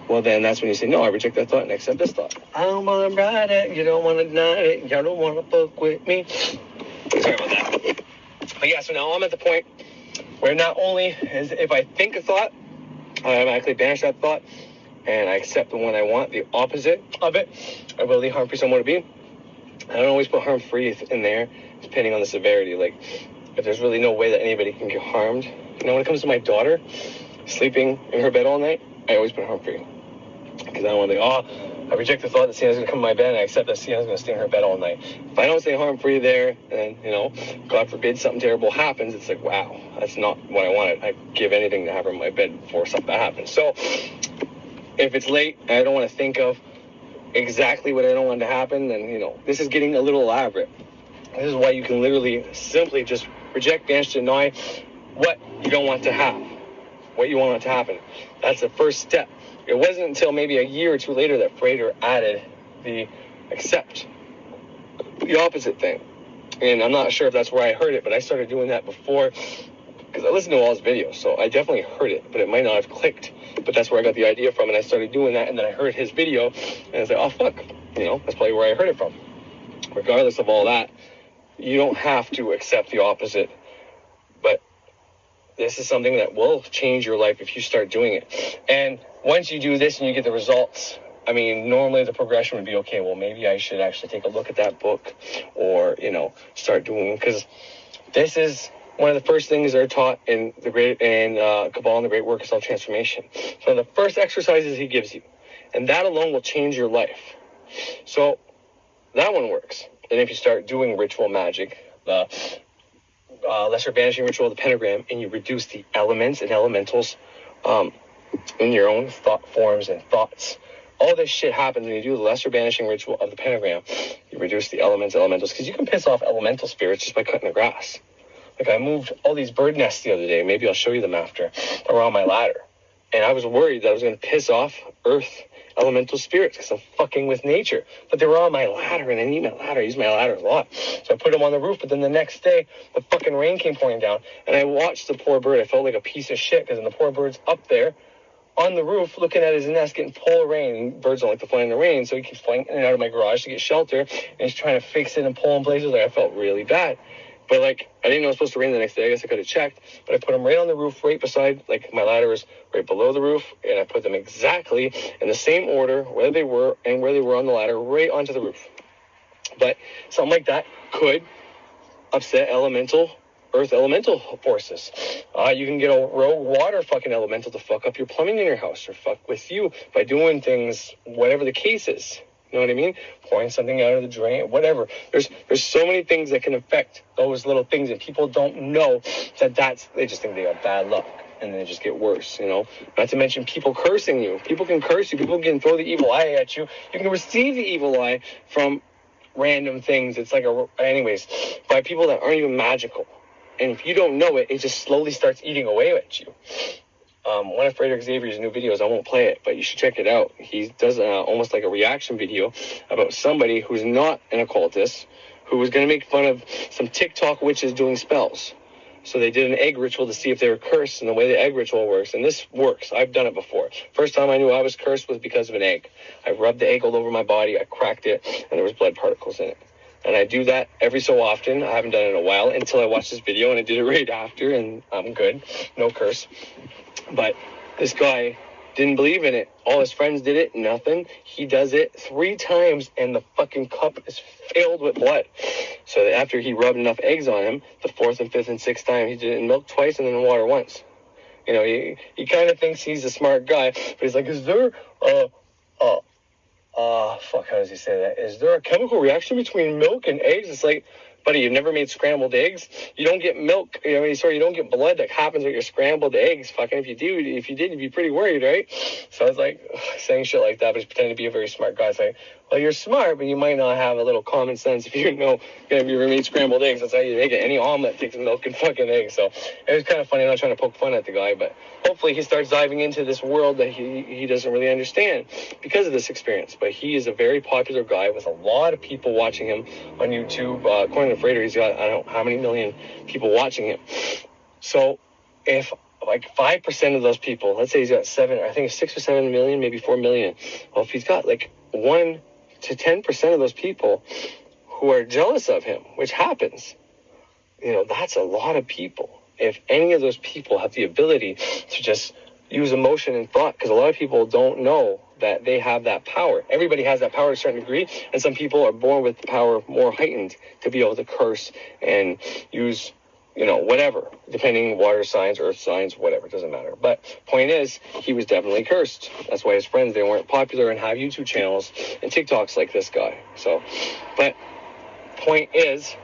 Well, then that's when you say, no, I reject that thought and accept this thought. I don't want to ride it, you don't want to deny it, you don't want to fuck with me. Sorry about that. But yeah, so now I'm at the point where not only is if I think a thought, I automatically banish that thought, and I accept the one I want, the opposite of it. I will leave harm-free somewhere to be. I don't always put harm-free in there, depending on the severity. Like, if there's really no way that anybody can get harmed. You know, when it comes to my daughter sleeping in her bed all night, I always put harm-free. Because I don't want to think, I reject the thought that Sienna's going to come to my bed, and I accept that Sienna's going to stay in her bed all night. If I don't say harm-free there, and, you know, God forbid something terrible happens, it's like, wow, that's not what I wanted. I'd give anything to have her in my bed before something happens. So if it's late and I don't want to think of exactly what I don't want to happen, then, you know, this is getting a little elaborate. This is why you can literally simply just reject, banish, deny what you don't want to have, what you want to happen. That's the first step. It wasn't until maybe a year or two later that Frater added the accept, the opposite thing. And I'm not sure if that's where I heard it, but I started doing that before, because I listened to all his videos, so I definitely heard it, but it might not have clicked. But that's where I got the idea from, and I started doing that, and then I heard his video, and I was like, oh, fuck, you know, that's probably where I heard it from. Regardless of all that, you don't have to accept the opposite, but this is something that will change your life if you start doing it. And once you do this and you get the results, I mean, normally the progression would be, okay, well, maybe I should actually take a look at that book, or, you know, start doing, because this is one of the first things that are taught in Kabbalah and the Great Work of Self-Transformation. So the first exercises he gives you, and that alone will change your life. So that one works. And if you start doing ritual magic, the lesser banishing ritual of the pentagram, and you reduce the elements and elementals in your own thought forms and thoughts, all this shit happens when you do the lesser banishing ritual of the pentagram. You reduce the elements, elementals, because you can piss off elemental spirits just by cutting the grass. Like, I moved all these bird nests the other day. Maybe I'll show you them after. They were on my ladder. And I was worried that I was going to piss off earth elemental spirits because I'm fucking with nature. But they were on my ladder, and I need my ladder. I use my ladder a lot. So I put them on the roof. But then the next day, the fucking rain came pouring down. And I watched the poor bird. I felt like a piece of shit because then the poor bird's up there on the roof looking at his nest getting full of rain. Birds don't like to fly in the rain, so he keeps flying in and out of my garage to get shelter. And he's trying to fix it and pull in places. Like, I felt really bad. But, like, I didn't know it was supposed to rain the next day. I guess I could have checked. But I put them right on the roof, right beside, like, my ladder was right below the roof. And I put them exactly in the same order, where they were and where they were on the ladder, right onto the roof. But something like that could upset earth elemental forces. You can get a rogue water fucking elemental to fuck up your plumbing in your house or fuck with you by doing things, whatever the case is. You know what I mean? Pouring something out of the drain, whatever. There's so many things that can affect those little things, and people don't know they just think they got bad luck, and then they just get worse, you know? Not to mention people cursing you. People can curse you. People can throw the evil eye at you. You can receive the evil eye from random things. It's like anyways, by people that aren't even magical. And if you don't know it, it just slowly starts eating away at you. One of Frederick Xavier's new videos, I won't play it, but you should check it out. He does almost like a reaction video about somebody who's not an occultist, who was going to make fun of some TikTok witches doing spells. So they did an egg ritual to see if they were cursed, and the way the egg ritual works, and this works. I've done it before. First time I knew I was cursed was because of an egg. I rubbed the egg all over my body, I cracked it, and there was blood particles in it. And I do that every so often. I haven't done it in a while until I watched this video, and I did it right after, and I'm good. No curse. But this guy didn't believe in it. All his friends did it, nothing. He does it 3 times, and the fucking cup is filled with blood. So after he rubbed enough eggs on him, the 4th and 5th and 6th time, he did it in milk twice and then in water once. You know, he kind of thinks he's a smart guy, but he's like, is there how does he say that? Is there a chemical reaction between milk and eggs? It's like, buddy, you've never made scrambled eggs. You don't get milk. You don't get blood that happens with your scrambled eggs. Fucking if you did, you'd be pretty worried, right? So I was like, saying shit like that, but he's pretending to be a very smart guy. It's like, well, you're smart, but you might not have a little common sense if you know, if you ever made scrambled eggs. That's how you make it. Any omelet takes milk and fucking eggs. So it was kind of funny. I'm not trying to poke fun at the guy, but hopefully he starts diving into this world that he doesn't really understand because of this experience. But he is a very popular guy with a lot of people watching him on YouTube. According to Frater, he's got, I don't know how many million people watching him. So if like 5% of those people, let's say he's got 6 or 7 million, maybe 4 million. Well, if he's got like 1 to 10% of those people who are jealous of him, which happens, that's a lot of people. If any of those people have the ability to just use emotion and thought, because a lot of people don't know that they have that power. Everybody has that power to a certain degree, and some people are born with the power more heightened to be able to curse and use, whatever, depending water signs, earth signs, whatever, it doesn't matter. But point is, he was definitely cursed. That's why his friends, they weren't popular and have YouTube channels and TikToks like this guy. So, but point is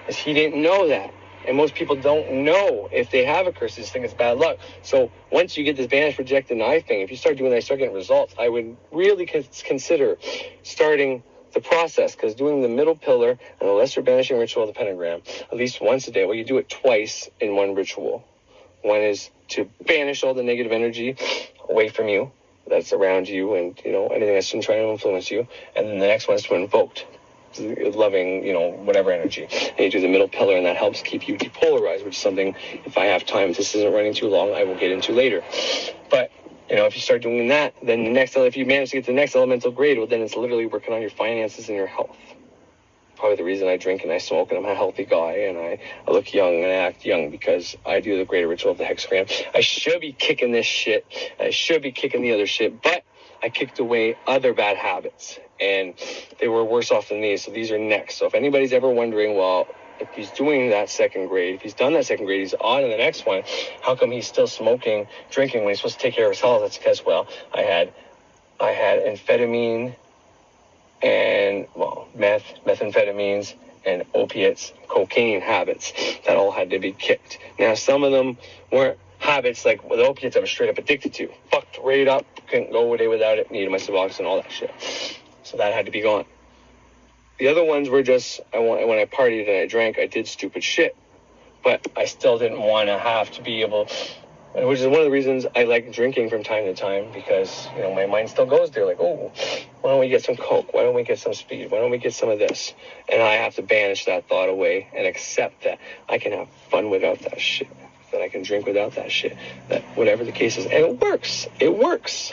he didn't know that. And most people don't know if they have a curse. They just think it's bad luck. So once you get this banish, reject, deny thing, if you start doing that, you start getting results, I would really consider starting the process, because doing the middle pillar and the lesser banishing ritual of the pentagram at least once a day, well, you do it twice in one ritual. One is to banish all the negative energy away from you that's around you and, anything that's been trying to influence you. And then the next one is to invoke loving, whatever energy. And you do the middle pillar, and that helps keep you depolarized, which is something, if I have time, if this isn't running too long, I will get into later. But, if you start doing that, then if you manage to get to the next elemental grade, well, then it's literally working on your finances and your health. Probably the reason I drink and I smoke and I'm a healthy guy and I look young and I act young, because I do the greater ritual of the hexagram. I should be kicking this shit. I should be kicking the other shit, but I kicked away other bad habits, and they were worse off than these, so these are next. So if anybody's ever wondering, well, if he's doing that second grade, if he's done that second grade, he's on to the next one, how come he's still smoking, drinking when he's supposed to take care of his health? That's because, well, I had amphetamine and, methamphetamines and opiates, cocaine habits that all had to be kicked. Now, some of them weren't habits like the opiates I was straight up addicted to. Fucked right up, couldn't go a day without it, needed my Suboxone, all that shit. So that had to be gone. The other ones were just, when I partied and I drank, I did stupid shit. But I still didn't want to have to be able, which is one of the reasons I like drinking from time to time, because, my mind still goes there, like, oh, why don't we get some coke? Why don't we get some speed? Why don't we get some of this? And I have to banish that thought away and accept that I can have fun without that shit, that I can drink without that shit, that whatever the case is. And it works.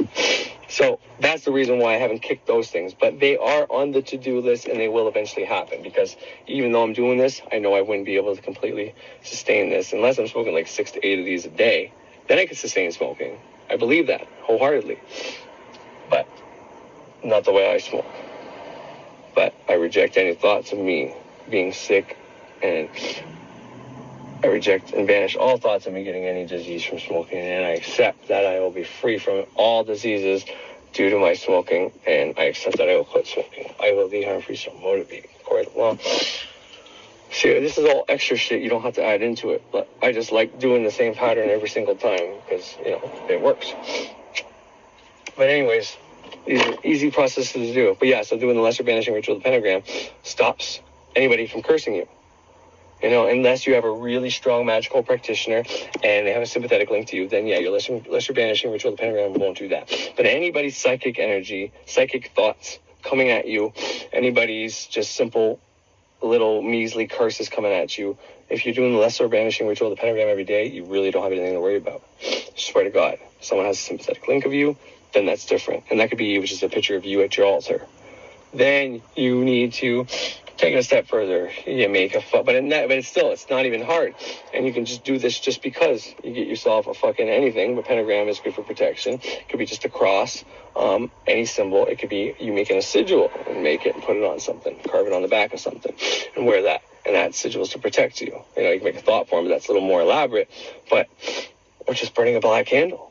So that's the reason why I haven't kicked those things. But they are on the to-do list, and they will eventually happen, because even though I'm doing this, I know I wouldn't be able to completely sustain this unless I'm smoking like 6 to 8 of these a day. Then I could sustain smoking. I believe that wholeheartedly. But not the way I smoke. But I reject any thoughts of me being sick, and I reject and banish all thoughts of me getting any disease from smoking, and I accept that I will be free from all diseases due to my smoking, and I accept that I will quit smoking. I will be harm-free, so motivating according to law. See, this is all extra shit. You don't have to add into it, but I just like doing the same pattern every single time because, it works. But anyways, These are easy processes to do. But yeah, so doing the lesser banishing ritual of the pentagram stops anybody from cursing you. You know, unless you have a really strong magical practitioner and they have a sympathetic link to you, then yeah, your lesser banishing ritual of the pentagram won't do that. But anybody's psychic energy, psychic thoughts coming at you, anybody's just simple little measly curses coming at you, if you're doing the lesser banishing ritual of the pentagram every day, you really don't have anything to worry about. Swear to God. If someone has a sympathetic link of you, then that's different. And that could be just a picture of you at your altar. Then you need to take it a step further. You make but it's not even hard. And you can just do this just because you get yourself a fucking anything. But pentagram is good for protection. It could be just a cross, any symbol. It could be you making a sigil and make it and put it on something, carve it on the back of something, and wear that. And that sigil is to protect you. You know, you can make a thought form, but that's a little more elaborate. Or just burning a black candle.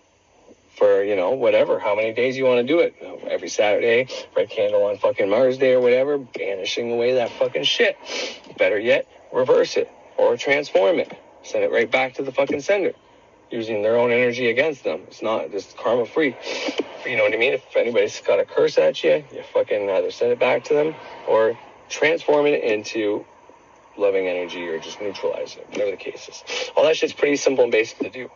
For, you know, whatever, how many days you want to do it. Every Saturday, red candle on fucking Mars Day or whatever, banishing away that fucking shit. Better yet, reverse it or transform it. Send it right back to the fucking sender, using their own energy against them. It's not just karma free. You know what I mean? If anybody's got a curse at you, you fucking either send it back to them or transform it into loving energy or just neutralize it, whatever the case is. All that shit's pretty simple and basic to do.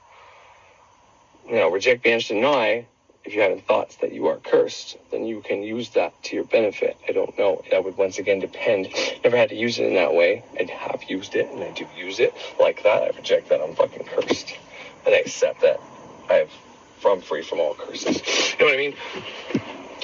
You know, reject, banish, deny. If you have thoughts that you are cursed, then you can use that to your benefit. I don't know. That would once again depend. Never had to use it in that way. I have used it, and I do use it like that. I reject that I'm fucking cursed. And I accept that I'm free from all curses. You know what I mean?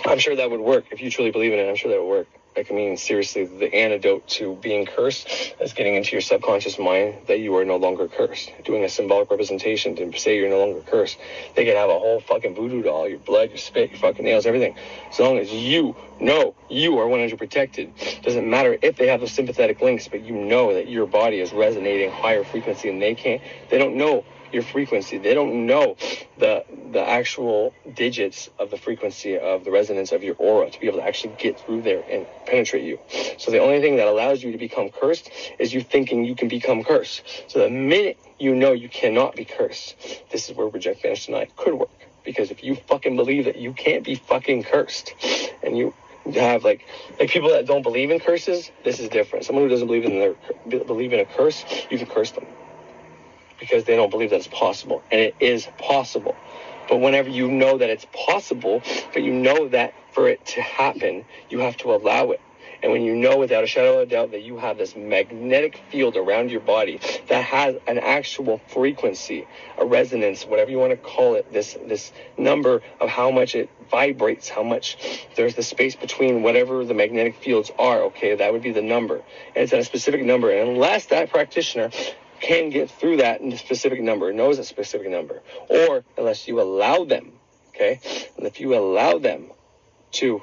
I'm sure that would work. If you truly believe in it, I'm sure that would work. Like, I mean, seriously, the antidote to being cursed is getting into your subconscious mind that you are no longer cursed. Doing a symbolic representation to say you're no longer cursed. They can have a whole fucking voodoo doll, your blood, your spit, your fucking nails, everything. As long as you know you are 100% protected. Doesn't matter if they have those sympathetic links, but you know that your body is resonating higher frequency and they don't know your frequency. They don't know the actual digits of the frequency of the resonance of your aura to be able to actually get through there and penetrate you. So the only thing that allows you to become cursed is you thinking you can become cursed. So the minute you know you cannot be cursed, this is where reject, banish, deny could work. Because if you fucking believe that you can't be fucking cursed, and you have like people that don't believe in curses, this is different. Someone who doesn't believe in a curse, you can curse them. Because they don't believe that it's possible. And it is possible. But whenever you know that it's possible, but you know that for it to happen, you have to allow it. And when you know without a shadow of a doubt that you have this magnetic field around your body that has an actual frequency, a resonance, whatever you want to call it, this number of how much it vibrates, how much there's the space between whatever the magnetic fields are, okay, that would be the number. And it's at a specific number. And unless that practitioner can get through that in a specific number, knows a specific number, or unless you allow them, okay? And if you allow them to,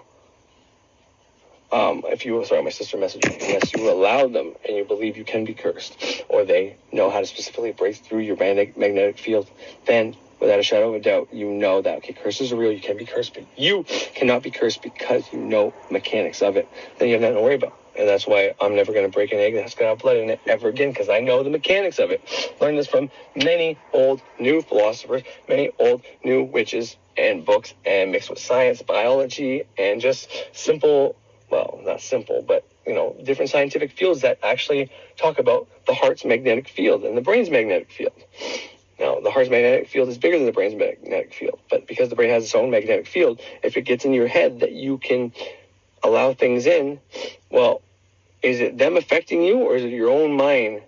my sister messaged me, unless you allow them and you believe you can be cursed, or they know how to specifically break through your magnetic field, then without a shadow of a doubt, you know that, okay, curses are real, you can be cursed, but you cannot be cursed because you know mechanics of it. Then you have nothing to worry about. And that's why I'm never going to break an egg that's going to have blood in it ever again, because I know the mechanics of it. Learned this from many old new philosophers, many old new witches and books, and mixed with science, biology, and just simple, well, not simple, but, you know, different scientific fields that actually talk about the heart's magnetic field and the brain's magnetic field. Now, the heart's magnetic field is bigger than the brain's magnetic field, but because the brain has its own magnetic field, if it gets in your head that you can allow things in, well, is it them affecting you, or is it your own mind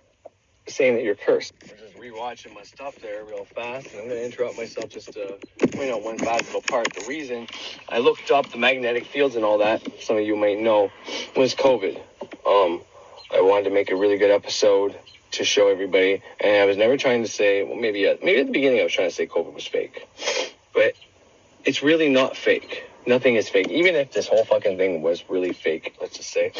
saying that you're cursed? I'm just rewatching my stuff there real fast, and I'm going to interrupt myself just to point out one fast little part. The reason I looked up the magnetic fields and all that, some of you might know, was COVID. I wanted to make a really good episode to show everybody, and I was never trying to say, well, maybe at the beginning I was trying to say COVID was fake, but it's really not fake. Nothing is fake. Even if this whole fucking thing was really fake, let's just say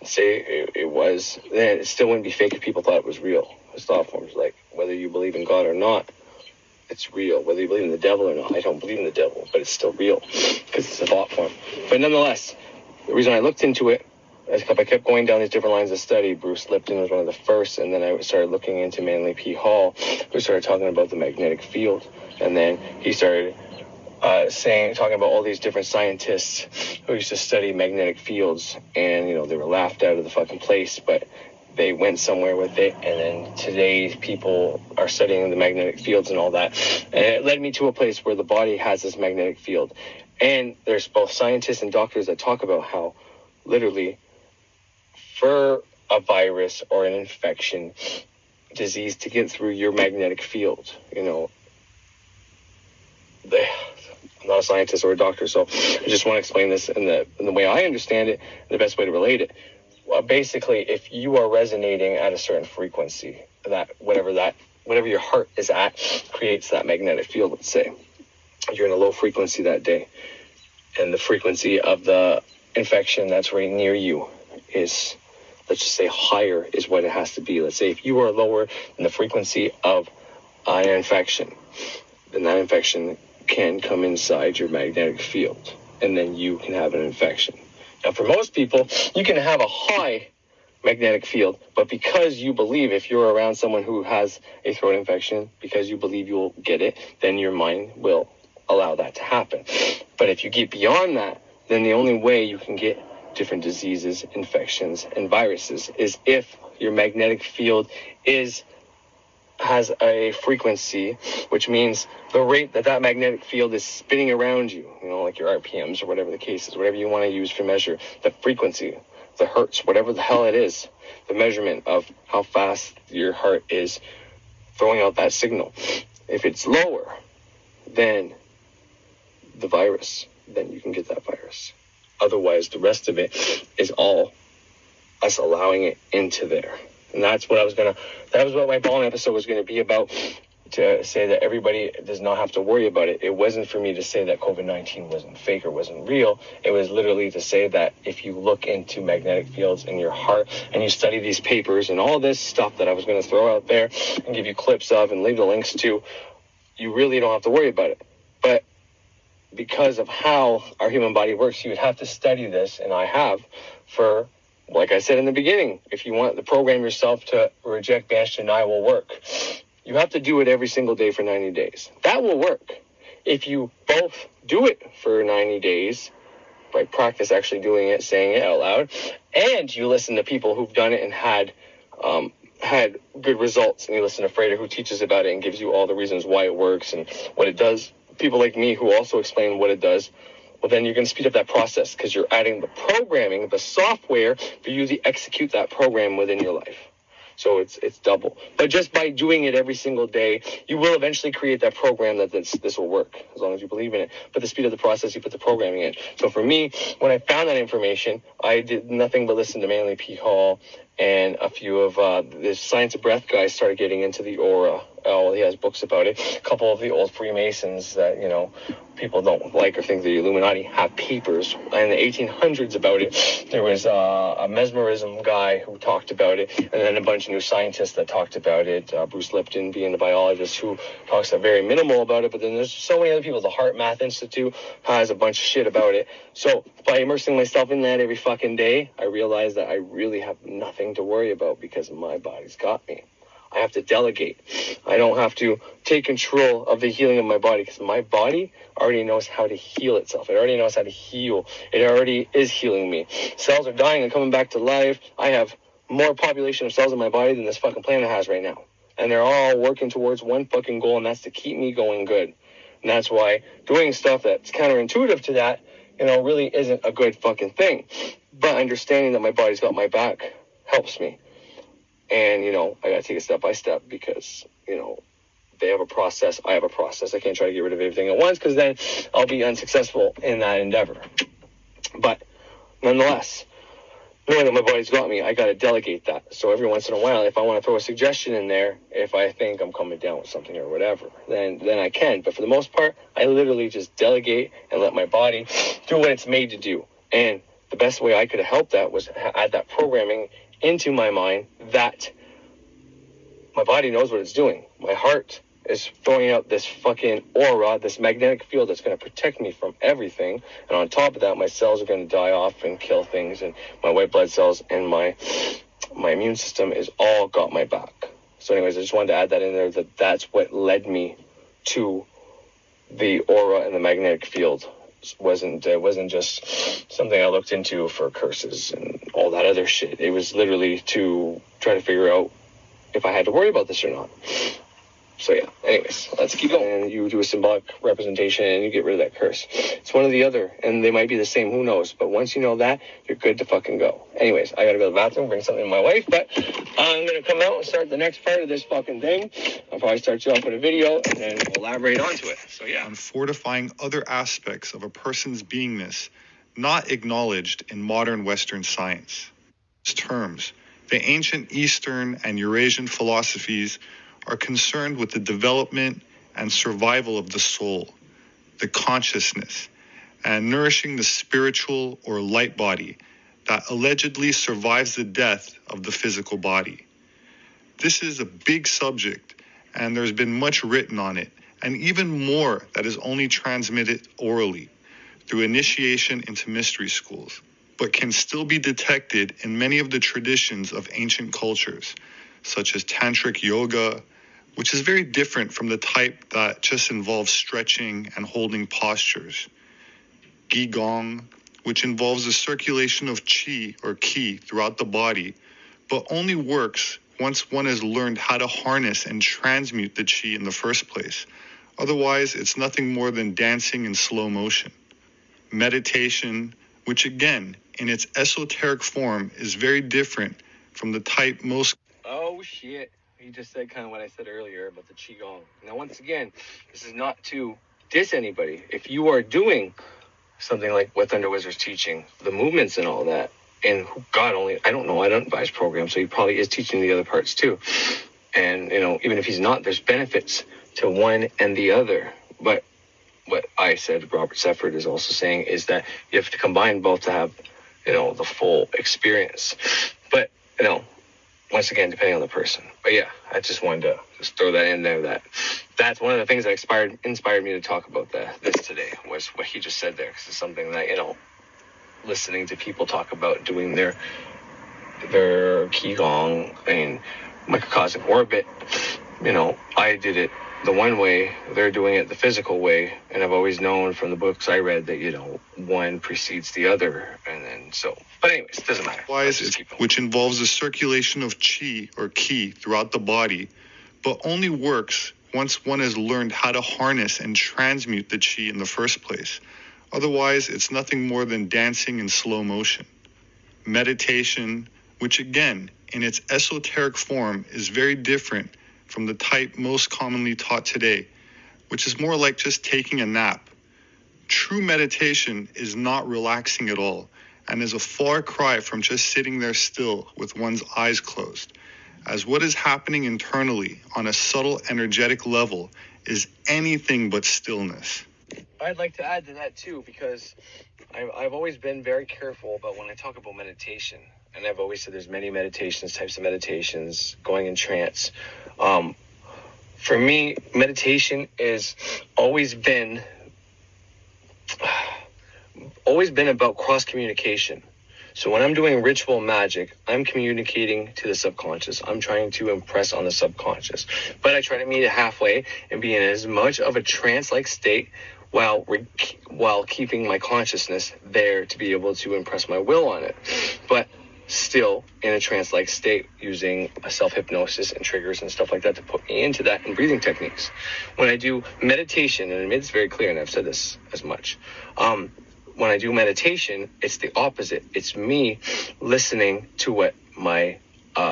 it was, then it still wouldn't be fake if people thought it was real. It's thought forms, like whether you believe in God or not, it's real. Whether you believe in the devil or not, I don't believe in the devil, but it's still real because it's a thought form. But nonetheless, the reason I looked into it, I kept going down these different lines of study. Bruce Lipton was one of the first, and then I started looking into Manly P. Hall, who started talking about the magnetic field, and then he started talking about all these different scientists who used to study magnetic fields, and they were laughed out of the fucking place, but they went somewhere with it, and then today people are studying the magnetic fields and all that, and it led me to a place where the body has this magnetic field, and there's both scientists and doctors that talk about how literally for a virus or an infection disease to get through your magnetic field, I'm not a scientist or a doctor, so I just want to explain this in the way I understand it, the best way to relate it. Well, basically, if you are resonating at a certain frequency, that whatever your heart is at creates that magnetic field. Let's say you're in a low frequency that day, and the frequency of the infection that's right near you is, let's just say, higher is what it has to be. Let's say if you are lower than the frequency of an infection, then that infection can come inside your magnetic field, and then you can have an infection. Now, for most people, you can have a high magnetic field, but because you believe, if you're around someone who has a throat infection, because you believe you'll get it, then your mind will allow that to happen. But if you get beyond that, then the only way you can get different diseases, infections, and viruses is if your magnetic field has a frequency, which means the rate that magnetic field is spinning around you, like your RPMs or whatever the case is, whatever you want to use for measure, the frequency, the hertz, whatever the hell it is, the measurement of how fast your heart is throwing out that signal. If it's lower than the virus, then you can get that virus. Otherwise, the rest of it is all us allowing it into there. And that's what that was what my Ballin episode was going to be about, to say that everybody does not have to worry about it. It wasn't for me to say that COVID-19 wasn't fake or wasn't real. It was literally to say that if you look into magnetic fields in your heart and you study these papers and all this stuff that I was going to throw out there and give you clips of and leave the links to, you really don't have to worry about it. But because of how our human body works, you would have to study this, and I have, for, like I said in the beginning, if you want to program yourself to reject, banish, deny will work, you have to do it every single day for 90 days. That will work. If you both do it for 90 days, by practice actually doing it, saying it out loud, and you listen to people who've done it and had good results, and you listen to Frater, who teaches about it and gives you all the reasons why it works and what it does, people like me who also explain what it does, well, then you're going to speed up that process because you're adding the programming, the software for you to execute that program within your life. So it's double. But just by doing it every single day, you will eventually create that program that this will work, as long as you believe in it. But the speed of the process, you put the programming in. So for me, when I found that information, I did nothing but listen to Manly P. Hall, and a few of the Science of Breath guys started getting into the aura. Oh, he has books about it. A couple of the old Freemasons that, people don't like or think the Illuminati have papers in the 1800s about it. There was a mesmerism guy who talked about it, and then a bunch of new scientists that talked about it. Bruce Lipton being the biologist who talks very minimal about it, but then there's so many other people. The Heart Math Institute has a bunch of shit about it. So by immersing myself in that every fucking day, I realized that I really have nothing to worry about because my body's got me. I have to delegate. I don't have to take control of the healing of my body because my body already knows how to heal itself. It already knows how to heal. It already is healing me. Cells are dying and coming back to life. I have more population of cells in my body than this fucking planet has right now. And they're all working towards one fucking goal, and that's to keep me going good. And that's why doing stuff that's counterintuitive to that, really isn't a good fucking thing. But understanding that my body's got my back helps me. And, I got to take it step by step because, they have a process. I have a process. I can't try to get rid of everything at once because then I'll be unsuccessful in that endeavor. But nonetheless, knowing that my body's got me, I got to delegate that. So every once in a while, if I want to throw a suggestion in there, if I think I'm coming down with something or whatever, then I can. But for the most part, I literally just delegate and let my body do what it's made to do. And the best way I could have helped that was add that programming into my mind that my body knows what it's doing. My heart is throwing out this fucking aura, this magnetic field that's going to protect me from everything. And on top of that, my cells are going to die off and kill things. And my white blood cells and my immune system is all got my back. So anyways, I just wanted to add that in there, that's what led me to the aura and the magnetic field wasn't just something I looked into for curses and all that other shit. It was literally to try to figure out if I had to worry about this or not. So yeah, anyways, let's keep going. And you do a symbolic representation and you get rid of that curse. It's one or the other, and they might be the same, who knows? But once you know that, you're good to fucking go. Anyways, I gotta go to the bathroom, bring something to my wife, but I'm gonna come out and start the next part of this fucking thing. I'll probably start you off with a video and then elaborate onto it. So yeah. On fortifying other aspects of a person's beingness not acknowledged in modern Western science. Terms, the ancient Eastern and Eurasian philosophies are concerned with the development and survival of the soul, the consciousness, and nourishing the spiritual or light body that allegedly survives the death of the physical body. This is a big subject, and there's been much written on it, and even more that is only transmitted orally through initiation into mystery schools, but can still be detected in many of the traditions of ancient cultures, such as tantric yoga, which is very different from the type that just involves stretching and holding postures. Qigong, which involves the circulation of qi or ki throughout the body, but only works once one has learned how to harness and transmute the qi in the first place. Otherwise, it's nothing more than dancing in slow motion. Meditation, which again, in its esoteric form, is very different from the type most... Oh shit. He just said kind of what I said earlier about the Qigong. Now, once again, this is not to diss anybody. If you are doing something like what Thunder Wizard's teaching, the movements and all that, and God only, I don't know, I don't advise programs, so he probably is teaching the other parts too. And, you know, even if he's not, there's benefits to one and the other. But what I said, Robert Sefford is also saying, is that you have to combine both to have, you know, the full experience. But, you know, once again, depending on the person. But yeah, I just wanted to just throw that in there. That's one of the things that inspired me to talk about this today, was what he just said there. Because it's something that, you know, listening to people talk about doing their Qigong and microcosmic orbit, you know, I did it the one way, they're doing it the physical way, and I've always known from the books I read that, you know, one precedes the other, and then so. But anyways, it doesn't matter. Which involves the circulation of qi or ki throughout the body, but only works once one has learned how to harness and transmute the qi in the first place. Otherwise, it's nothing more than dancing in slow motion. Meditation, which again, in its esoteric form, is very different from the type most commonly taught today, which is more like just taking a nap. True meditation is not relaxing at all, and is a far cry from just sitting there still with one's eyes closed, as what is happening internally on a subtle energetic level is anything but stillness. I'd like to add to that too, because I've always been very careful about when I talk about meditation, and I've always said there's many types of meditations, going in trance. For me, meditation is always been about cross communication. So when I'm doing ritual magic, I'm communicating to the subconscious. I'm trying to impress on the subconscious, but I try to meet it halfway and be in as much of a trance-like state while keeping my consciousness there to be able to impress my will on it, but still in a trance-like state, using a self-hypnosis and triggers and stuff like that to put me into that, and breathing techniques. When I do meditation, and it's very clear, and I've said this as much, when I do meditation, it's the opposite. It's me listening to what my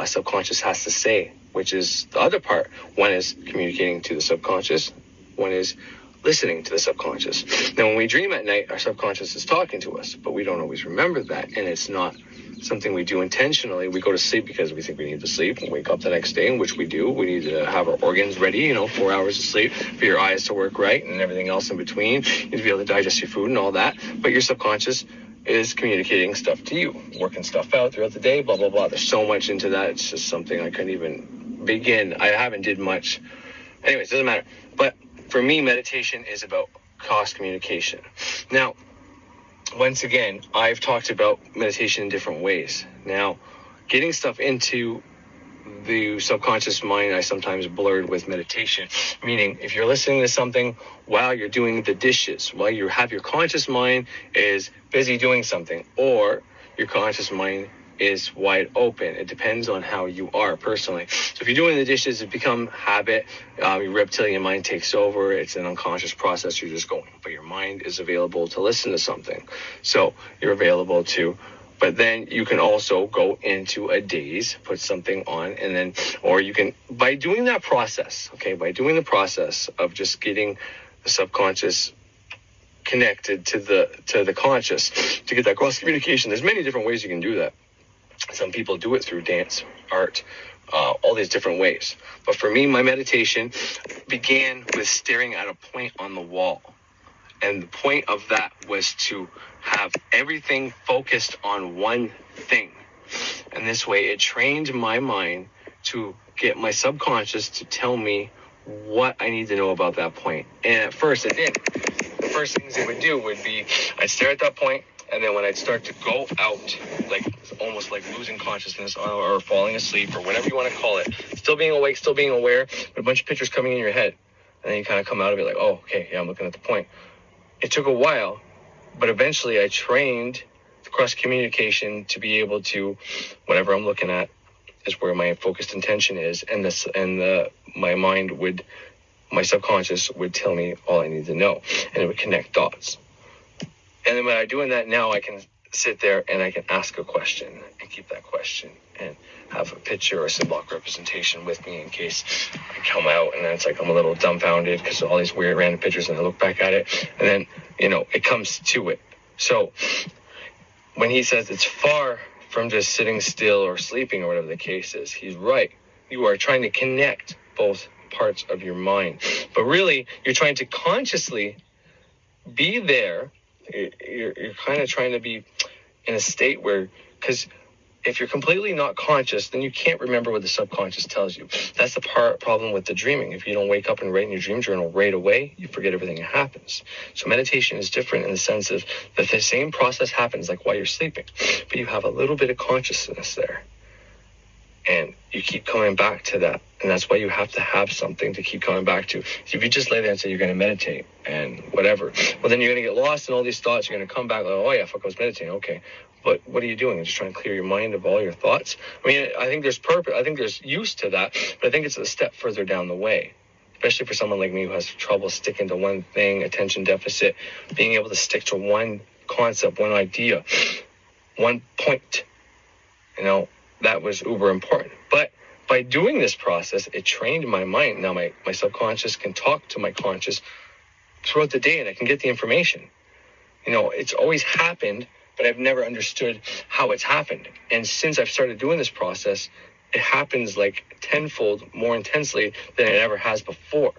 subconscious has to say, which is the other part. One is communicating to the subconscious, one is listening to the subconscious. Now, when we dream at night, our subconscious is talking to us, but we don't always remember that, and it's not something we do intentionally. We go to sleep because we think we need to sleep, and wake up the next day, in which we do. We need to have our organs ready, 4 hours of sleep for your eyes to work right, and everything else in between. You need to be able to digest your food and all that, but your subconscious is communicating stuff to you, working stuff out throughout the day, blah, blah, blah. There's so much into that. It's just something I couldn't even begin. I haven't did much. Anyways, doesn't matter. But for me, meditation is about cross communication. Now, once again, I've talked about meditation in different ways. Now, getting stuff into the subconscious mind I sometimes blurred with meditation, meaning if you're listening to something while you're doing the dishes, while you have your conscious mind is busy doing something, or your conscious mind is wide open. It depends on how you are personally. So if you're doing the dishes, it becomes habit. Your reptilian mind takes over. It's an unconscious process. You're just going, but your mind is available to listen to something. So you're available to, but then you can also go into a daze, put something on, and then, or you can, by doing that process, by doing the process of just getting the subconscious connected to the conscious, to get that cross communication. There's many different ways you can do that. Some people do it through dance, art, all these different ways. But for me, my meditation began with staring at a point on the wall. And the point of that was to have everything focused on one thing. And this way, it trained my mind to get my subconscious to tell me what I need to know about that point. And at first, it didn't. The first things it would do would be, I'd stare at that point, and then when I'd start to go out, like almost like losing consciousness or falling asleep or whatever you want to call it, still being awake, still being aware, but a bunch of pictures coming in your head. And then you kind of come out of it like, oh, okay, yeah, I'm looking at the point. It took a while, but eventually I trained the cross communication to be able to, whatever I'm looking at is where my focused intention is, my subconscious would tell me all I need to know, and it would connect dots. And then when I'm doing that now, I can sit there and I can ask a question and keep that question and have a picture or symbolic representation with me in case I come out and it's like I'm a little dumbfounded because of all these weird random pictures, and I look back at it and then, it comes to it. So when he says it's far from just sitting still or sleeping or whatever the case is, he's right. You are trying to connect both parts of your mind, but really you're trying to consciously be there. You're kind of trying to be in a state where, because if you're completely not conscious, then you can't remember what the subconscious tells you. That's the problem with the dreaming. If you don't wake up and write in your dream journal right away, you forget everything that happens. So meditation is different in the sense of that the same process happens like while you're sleeping, but you have a little bit of consciousness there. And you keep coming back to that. And that's why you have to have something to keep coming back to. If you just lay there and say you're going to meditate and whatever, well, then you're going to get lost in all these thoughts. You're going to come back like, oh, yeah, fuck, I was meditating. Okay. But what are you doing? You're just trying to clear your mind of all your thoughts? I mean, I think there's purpose. I think there's use to that. But I think it's a step further down the way, especially for someone like me who has trouble sticking to one thing, attention deficit, being able to stick to one concept, one idea, one point, that was uber important. But by doing this process, it trained my mind. Now my subconscious can talk to my conscious throughout the day, and I can get the information. It's always happened, but I've never understood how it's happened. And since I've started doing this process, it happens like tenfold more intensely than it ever has before.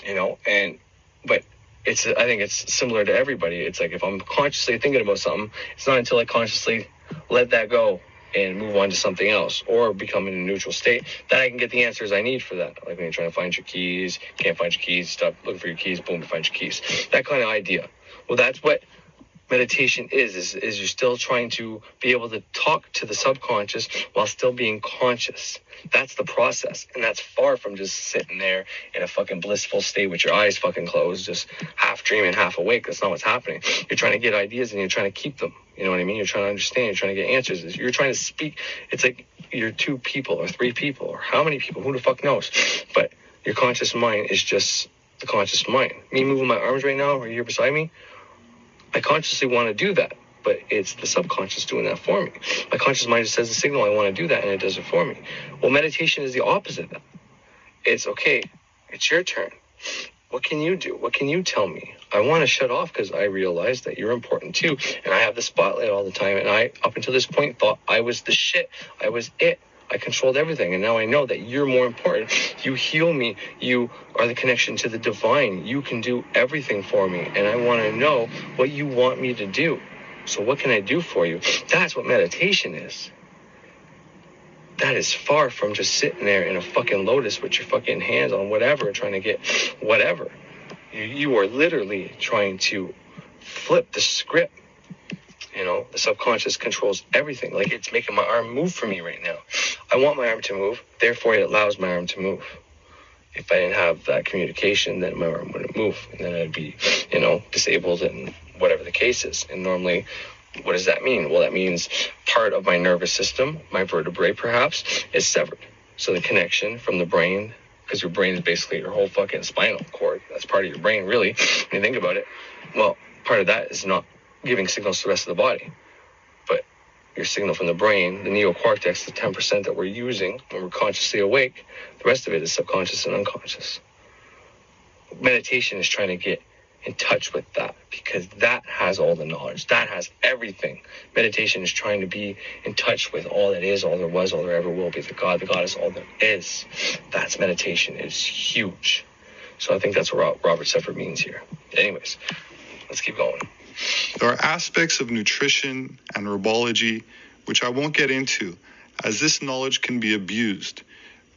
But I think it's similar to everybody. It's like if I'm consciously thinking about something, it's not until I consciously let that go and move on to something else or become in a neutral state that I can get the answers I need for that. Like when you're trying to find your keys, can't find your keys, stop looking for your keys, boom, you find your keys. That kind of idea. Well, that's what meditation is you're still trying to be able to talk to the subconscious while still being conscious. That's the process. And that's far from just sitting there in a fucking blissful state with your eyes fucking closed, just half dreaming, half awake. That's not what's happening. You're trying to get ideas and you're trying to keep them. You know what I mean? You're trying to understand. You're trying to get answers. You're trying to speak. It's like you're 2 people or 3 people or how many people? Who the fuck knows? But your conscious mind is just the conscious mind. Me moving my arms right now, right here beside me, I consciously want to do that, but it's the subconscious doing that for me. My conscious mind just says the signal, I want to do that, and it does it for me. Well, meditation is the opposite of that. It's, okay, it's your turn. What can you do? What can you tell me? I want to shut off because I realize that you're important too, and I have the spotlight all the time, and I, up until this point, thought I was the shit. I was it. I controlled everything, and now I know that you're more important. You heal me. You are the connection to the divine. You can do everything for me, and I want to know what you want me to do. So what can I do for you? That's what meditation is. That is far from just sitting there in a fucking lotus with your fucking hands on whatever, trying to get whatever. You are literally trying to flip the script The subconscious controls everything. Like, it's making my arm move for me right now. I want my arm to move, therefore it allows my arm to move. If I didn't have that communication, then my arm wouldn't move, and then I'd be, disabled and whatever the case is. And normally, what does that mean? Well, that means part of my nervous system, my vertebrae perhaps, is severed. So the connection from the brain, because your brain is basically your whole fucking spinal cord. That's part of your brain, really, when you think about it. Well, part of that is not giving signals to the rest of the body. But your signal from the brain, the neocortex, the 10% that we're using when we're consciously awake, the rest of it is subconscious and unconscious. Meditation is trying to get in touch with that, because that has all the knowledge. That has everything. Meditation is trying to be in touch with all that is, all there was, all there ever will be, the God is all there is. That's meditation. It's huge. So I think that's what Robert Seifert means here. Anyways, let's keep going. There are aspects of nutrition and herbology which I won't get into, as this knowledge can be abused.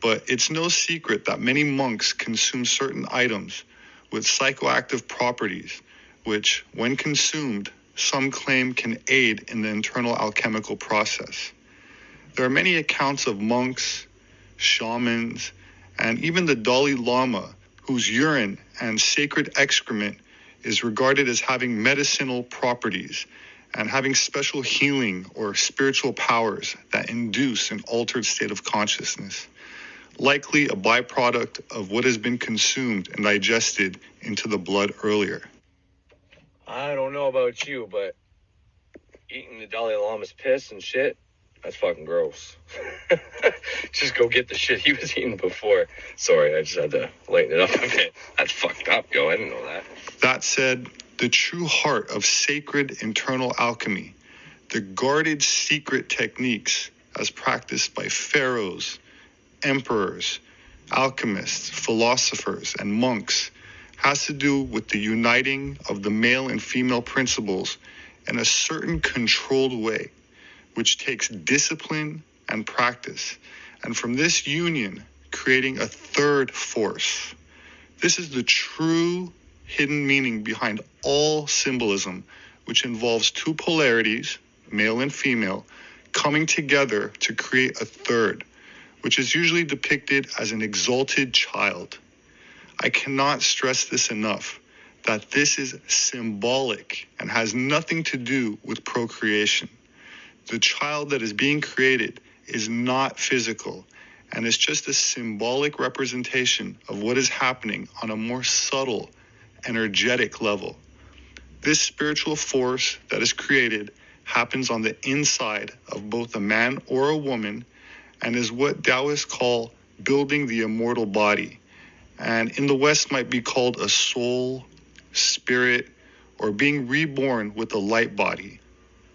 But it's no secret that many monks consume certain items with psychoactive properties, which, when consumed, some claim can aid in the internal alchemical process. There are many accounts of monks, shamans, and even the Dalai Lama, whose urine and sacred excrement is regarded as having medicinal properties and having special healing or spiritual powers that induce an altered state of consciousness, likely a byproduct of what has been consumed and digested into the blood earlier. I don't know about you, but eating the Dalai Lama's piss and shit, that's fucking gross. Just go get the shit he was eating before. Sorry, I just had to lighten it up a bit. That's fucked up, yo. I didn't know that. That said, the true heart of sacred internal alchemy, the guarded secret techniques as practiced by pharaohs, emperors, alchemists, philosophers, and monks, has to do with the uniting of the male and female principles in a certain controlled way, which takes discipline and practice, and from this union, creating a third force. This is the true hidden meaning behind all symbolism, which involves two polarities, male and female, coming together to create a third, which is usually depicted as an exalted child. I cannot stress this enough, that this is symbolic and has nothing to do with procreation. The child that is being created is not physical, and is just a symbolic representation of what is happening on a more subtle, energetic level. This spiritual force that is created happens on the inside of both a man or a woman, and is what Taoists call building the immortal body, and in the West might be called a soul, spirit, or being reborn with a light body,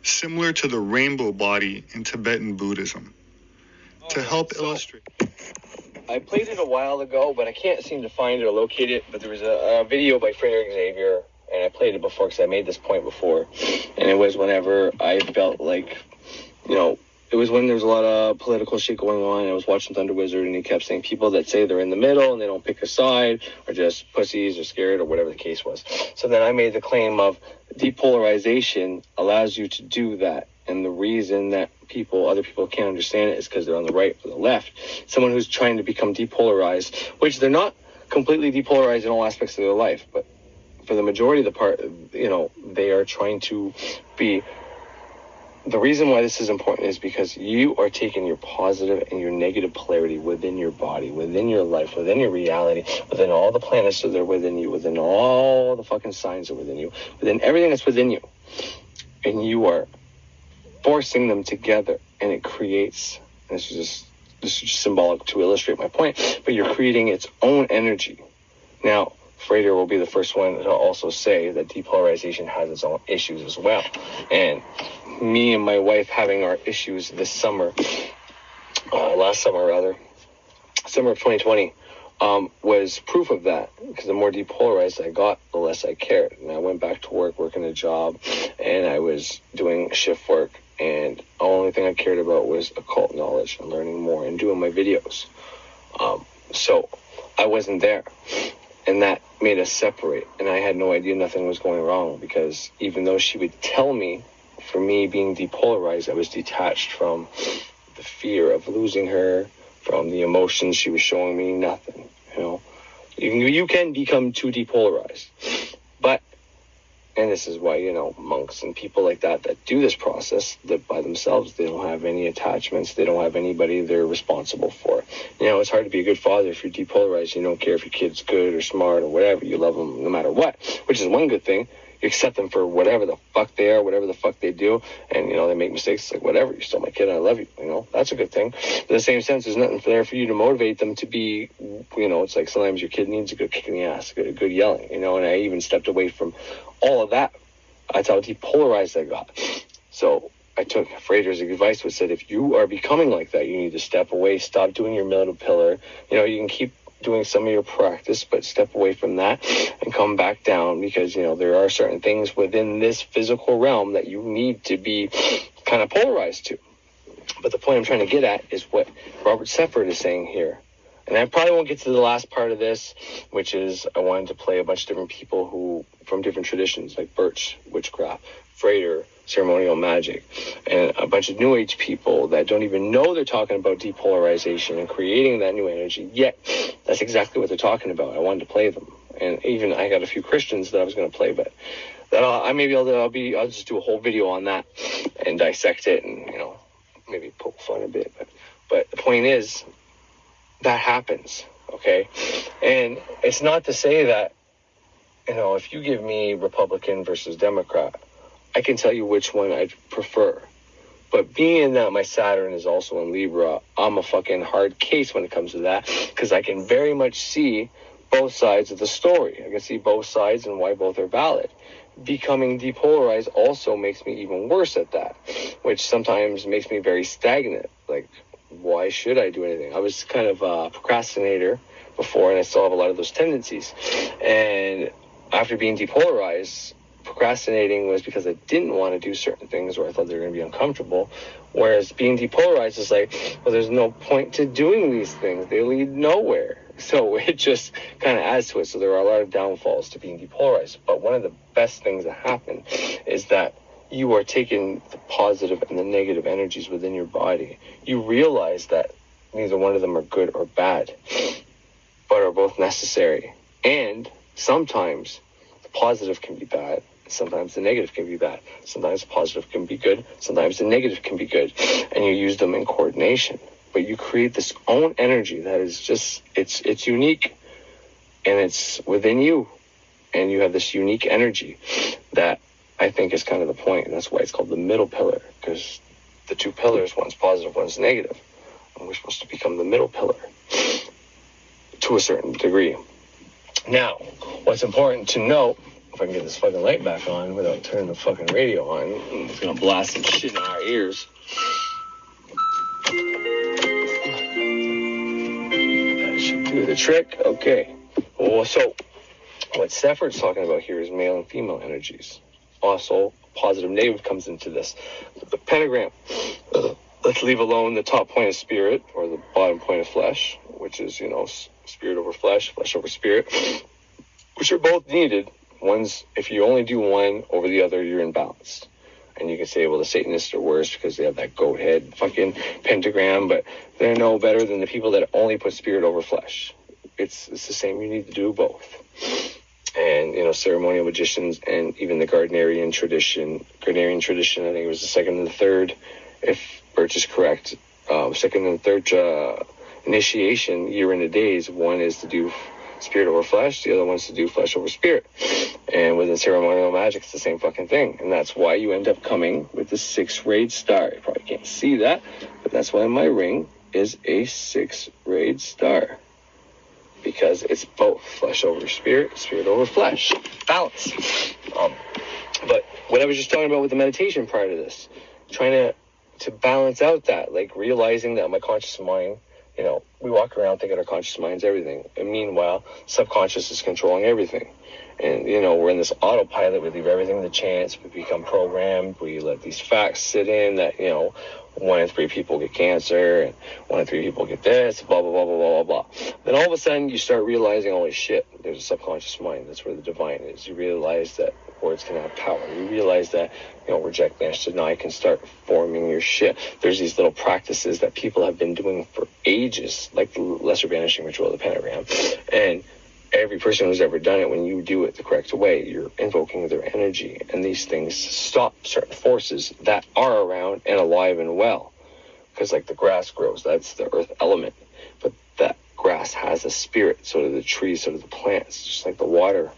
similar to the rainbow body in Tibetan Buddhism. To help illustrate. I played it a while ago, but I can't seem to find it or locate it. But there was a video by Frederick Xavier, and I played it before because I made this point before. And it was whenever I felt like, it was when there was a lot of political shit going on. I was watching Thunder Wizard, and he kept saying people that say they're in the middle and they don't pick a side are just pussies or scared or whatever the case was. So then I made the claim of depolarization allows you to do that. And the reason that other people can't understand it is because they're on the right or the left. Someone who's trying to become depolarized, which they're not completely depolarized in all aspects of their life, but for the majority of the part, they are trying to be. The reason why this is important is because you are taking your positive and your negative polarity within your body, within your life, within your reality, within all the planets that are within you, within all the fucking signs that are within you, within everything that's within you. And you are forcing them together, and it creates, this is just symbolic to illustrate my point, but you're creating its own energy. Now, Frater will be the first one to also say that depolarization has its own issues as well. And me and my wife having our issues this summer, summer of 2020, was proof of that, because the more depolarized I got, the less I cared. And I went back to work, working a job, and I was doing shift work, and the only thing I cared about was occult knowledge and learning more and doing my videos. So I wasn't there, and that made us separate, and I had no idea nothing was going wrong, because even though she would tell me for me being depolarized, I was detached from the fear of losing her, from the emotions she was showing me, nothing, You can become too depolarized. But, and this is why, monks and people like that do this process live by themselves. They don't have any attachments. They don't have anybody they're responsible for. It's hard to be a good father if you're depolarized. You don't care if your kid's good or smart or whatever. You love them no matter what, which is one good thing. You accept them for whatever the fuck they are, whatever the fuck they do, and, they make mistakes. It's like, whatever, you're still my kid, and I love you, That's a good thing. In the same sense, there's nothing there for you to motivate them to be, it's like sometimes your kid needs a good kick in the ass, a good yelling, and I even stepped away from all of that. That's how depolarized I got. So I took Frater's advice, which said, if you are becoming like that, you need to step away, stop doing your middle pillar. You can keep doing some of your practice, but step away from that and come back down, because there are certain things within this physical realm that you need to be kind of polarized to. But the point I'm trying to get at is what Robert Sephard is saying here. And I probably won't get to the last part of this, which is I wanted to play a bunch of different people who from different traditions, like Birch, witchcraft, Frater, ceremonial magic, and a bunch of New Age people that don't even know they're talking about depolarization and creating that new energy, yet that's exactly what they're talking about. I wanted to play them. And even I got a few Christians that I was going to play, but that I'll just do a whole video on that and dissect it and, maybe poke fun a bit. But the point is, that happens, okay? And it's not to say that, if you give me Republican versus Democrat, I can tell you which one I'd prefer. But being that my Saturn is also in Libra, I'm a fucking hard case when it comes to that, because I can very much see both sides of the story. I can see both sides and why both are valid. Becoming depolarized also makes me even worse at that, which sometimes makes me very stagnant. Like, why should I do anything? I was kind of a procrastinator before, and I still have a lot of those tendencies. And after being depolarized, procrastinating was because I didn't want to do certain things, or I thought they were going to be uncomfortable. Whereas being depolarized is like, well, there's no point to doing these things. They lead nowhere. So it just kind of adds to it. So there are a lot of downfalls to being depolarized. But one of the best things that happen is that you are taking the positive and the negative energies within your body. You realize that neither one of them are good or bad, but are both necessary. And sometimes the positive can be bad. Sometimes the negative can be bad. Sometimes the positive can be good. Sometimes the negative can be good. And you use them in coordination. But you create this own energy that is just, it's unique. And it's within you. And you have this unique energy that I think is kind of the point. And that's why it's called the middle pillar. Because the two pillars, one's positive, one's negative. And we're supposed to become the middle pillar to a certain degree. Now, what's important to note, if I can get this fucking light back on without turning the fucking radio on, it's gonna blast some shit in our ears. That should do the trick. Okay. Well, so what Sephard's talking about here is male and female energies. Also, positive negative comes into this. The pentagram. Let's leave alone the top point of spirit, or the bottom point of flesh, which is, spirit over flesh, flesh over spirit, which are both needed. One's, if you only do one over the other, you're imbalanced. And you can say, well, the Satanists are worse because they have that goat head fucking pentagram, but they're no better than the people that only put spirit over flesh. It's the same. You need to do both. And, ceremonial magicians and even the Gardnerian tradition, I think it was the second and the third, if Birch is correct, second and third initiation year in the days. One is to do spirit over flesh, the other one's to do flesh over spirit. And within ceremonial magic, it's the same fucking thing. And that's why you end up coming with the 6-rayed star. You probably can't see that, but that's why my ring is a 6-rayed star. Because it's both flesh over spirit, spirit over flesh. Balance. But what I was just talking about with the meditation prior to this, trying to balance out that, like realizing that my conscious mind, we walk around thinking our conscious mind's everything. And meanwhile, subconscious is controlling everything. And, we're in this autopilot. We leave everything to chance. We become programmed. We let these facts sit in that, 1 in 3 people get cancer, and 1 in 3 people get this, blah, blah, blah, blah, blah, blah. Then all of a sudden, you start realizing, holy shit, there's a subconscious mind. That's where the divine is. You realize that words can have power. You realize that, reject, banish, deny can start forming your shit. There's these little practices that people have been doing for ages, like the lesser banishing ritual of the pentagram. And every person who's ever done it, when you do it the correct way, you're invoking their energy. And these things stop certain forces that are around and alive and well. Because like the grass grows, that's the earth element. But that grass has a spirit, so do the trees, so do the plants. Just like the water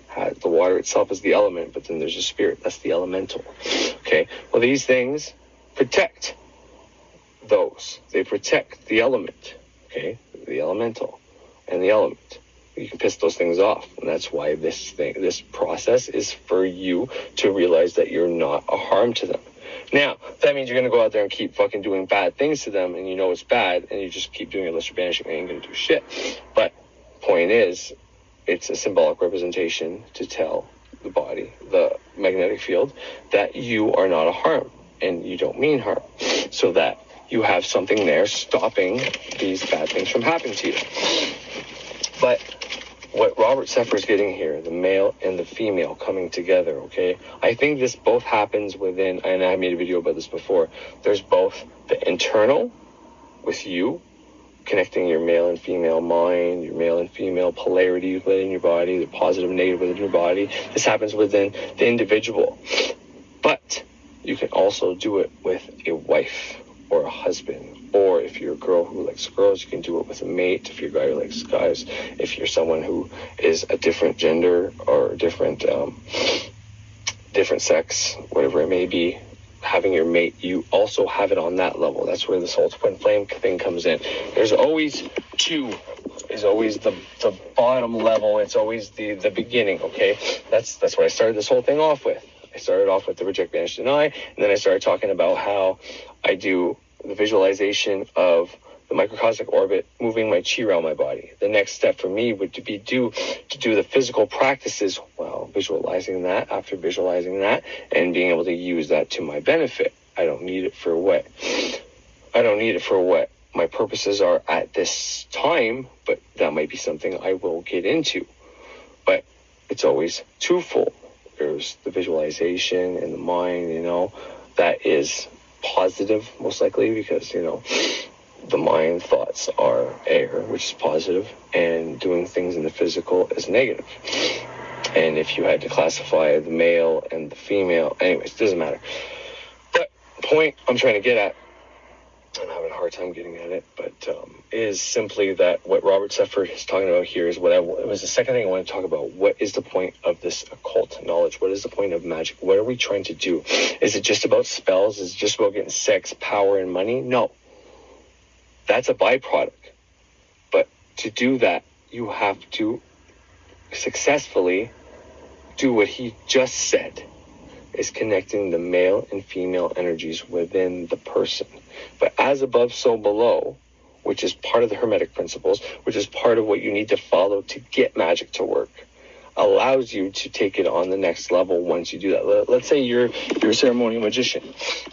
itself is the element, but then there's a spirit, that's the elemental. Okay, well, these things protect those. They protect the element, okay, the elemental and the element. You can piss those things off, and that's why this process is for you to realize that you're not a harm to them. Now, that means you're going to go out there and keep fucking doing bad things to them, and you know it's bad, and you just keep doing it unless you're banishing, and you ain't going to do shit. But point is, it's a symbolic representation to tell the body, the magnetic field, that you are not a harm, and you don't mean harm, so that you have something there stopping these bad things from happening to you. But what Robert Seffer is getting here, the male and the female coming together, okay? I think this both happens within, and I made a video about this before, there's both the internal with you, connecting your male and female mind, your male and female polarity within your body, the positive and negative within your body. This happens within the individual. But you can also do it with a wife or a husband. Or if you're a girl who likes girls, you can do it with a mate. If you're a guy who likes guys, if you're someone who is a different gender or different sex, whatever it may be, having your mate, you also have it on that level. That's where this whole twin flame thing comes in. There's always two. Is always the bottom level. It's always the beginning. Okay, that's what I started this whole thing off with. I started off with the reject, banish, deny, and then I started talking about how I do the visualization of the microcosmic orbit moving my chi around my body. The next step for me would be to do the physical practices while visualizing that, after visualizing that, and being able to use that to my benefit. I don't need it for what my purposes are at this time, but that might be something I will get into. But it's always twofold. There's the visualization in the mind, that is positive, most likely, because, the mind thoughts are air, which is positive, and doing things in the physical is negative. And if you had to classify the male and the female, anyways, it doesn't matter. But point I'm trying to get at, I'm having a hard time getting at it, but is simply that what Robert Seffer is talking about here is it was the second thing I want to talk about. What is the point of this occult knowledge? What is the point of magic? What are we trying to do? Is it just about spells? Is it just about getting sex, power, and money? No. That's a byproduct. But to do that, you have to successfully do what he just said, is connecting the male and female energies within the person. But as above, so below, which is part of the Hermetic principles, which is part of what you need to follow to get magic to work, allows you to take it on the next level once you do that. Let's say you're a ceremonial magician.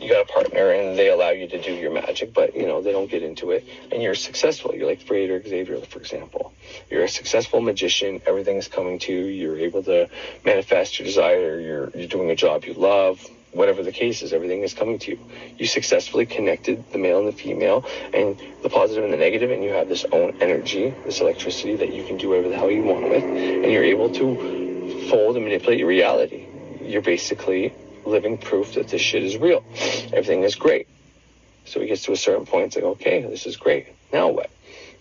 You got a partner and they allow you to do your magic, but they don't get into it, and you're successful. You're like Fred or Xavier, for example. You're a successful magician. Everything is coming to you. You're able to manifest your desire. You're doing a job you love. Whatever the case is, everything is coming to you. You successfully connected the male and the female, and the positive and the negative, and you have this own energy, this electricity that you can do whatever the hell you want with, and you're able to fold and manipulate your reality. You're basically living proof that this shit is real. Everything is great. So he gets to a certain point, it's like, okay, this is great. Now what?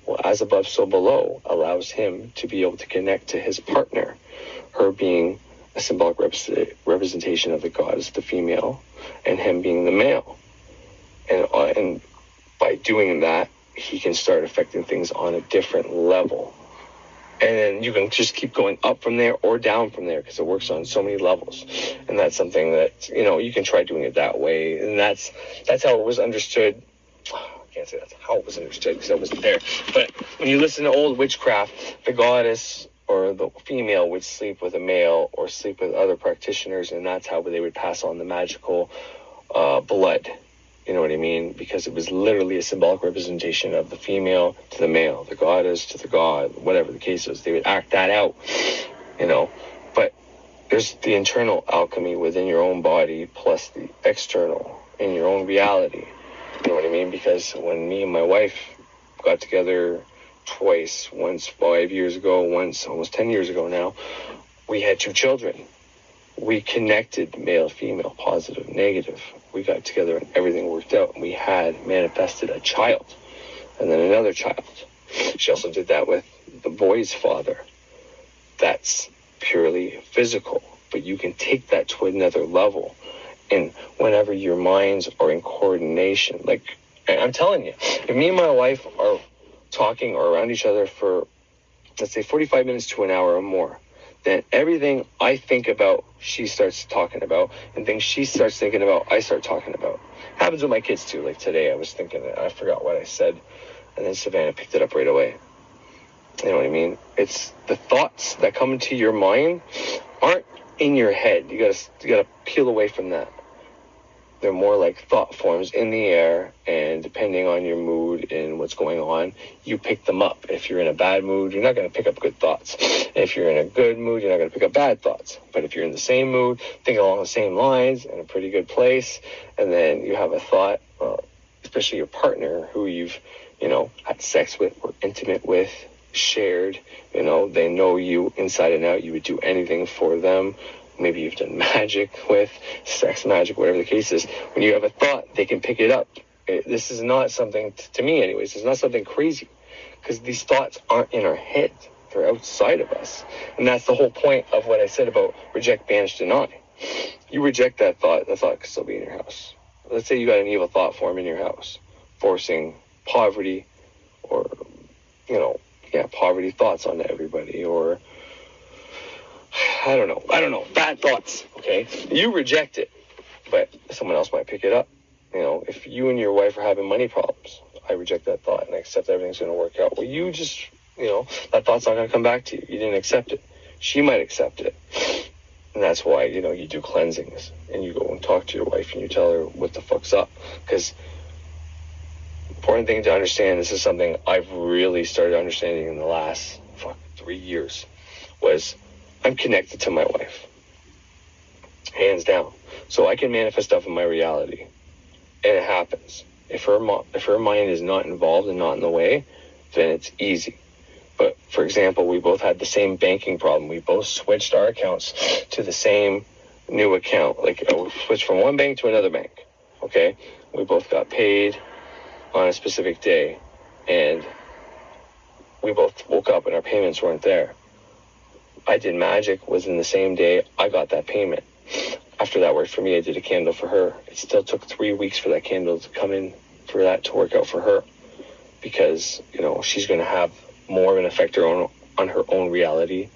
Well, as above, so below allows him to be able to connect to his partner, her being a symbolic representation of the goddess, the female, and him being the male. And by doing that, he can start affecting things on a different level. And then you can just keep going up from there or down from there, because it works on so many levels. And that's something that, you can try doing it that way. And that's how it was understood. I can't say that's how it was understood because I wasn't there. But when you listen to old witchcraft, the goddess or the female would sleep with a male or sleep with other practitioners, and that's how they would pass on the magical blood. You know what I mean? Because it was literally a symbolic representation of the female to the male, the goddess to the god, whatever the case is. They would act that out, But there's the internal alchemy within your own body plus the external in your own reality. You know what I mean? Because when me and my wife got together twice, once 5 years ago, once almost 10 years ago now, we had 2 children. We connected male, female, positive, negative. We got together and everything worked out. And we had manifested a child and then another child. She also did that with the boy's father. That's purely physical, but you can take that to another level. And whenever your minds are in coordination, like I'm telling you, if me and my wife are talking or around each other for, let's say, 45 minutes to an hour or more, then everything I think about, she starts talking about, and things she starts thinking about, I start talking about. Happens with my kids too. Like today, I was thinking, I forgot what I said, and then Savannah picked it up right away. You know what I mean? It's the thoughts that come into your mind aren't in your head. You gotta peel away from that. They're more like thought forms in the air, and depending on your mood and what's going on, you pick them up. If you're in a bad mood, you're not going to pick up good thoughts. If you're in a good mood, you're not going to pick up bad thoughts. But if you're in the same mood, think along the same lines, in a pretty good place, and then you have a thought, especially your partner who you've, had sex with or intimate with, shared, they know you inside and out. You would do anything for them. Maybe you've done magic with, sex magic, whatever the case is. When you have a thought, they can pick it up. This is not something, to me anyways, it's not something crazy. Because these thoughts aren't in our head. They're outside of us. And that's the whole point of what I said about reject, banish, deny. You reject that thought can still be in your house. Let's say you got an evil thought form in your house, forcing poverty or, poverty thoughts onto everybody, or I don't know, bad thoughts, okay? You reject it, but someone else might pick it up. If you and your wife are having money problems, I reject that thought and I accept everything's going to work out. Well, you just, that thought's not going to come back to you. You didn't accept it. She might accept it. And that's why, you do cleansings and you go and talk to your wife and you tell her what the fuck's up. Because important thing to understand, this is something I've really started understanding in the last 3 years, was I'm connected to my wife, hands down. So I can manifest stuff in my reality, and it happens. If her mind is not involved and not in the way, then it's easy. But for example, we both had the same banking problem. We both switched our accounts to the same new account. Like we switched from one bank to another bank. Okay, we both got paid on a specific day, and we both woke up and our payments weren't there. I did magic within the same day I got that payment. After that worked for me, I did a candle for her. It still took 3 weeks for that candle to come in, for that to work out for her, because she's going to have more of an effect on her own reality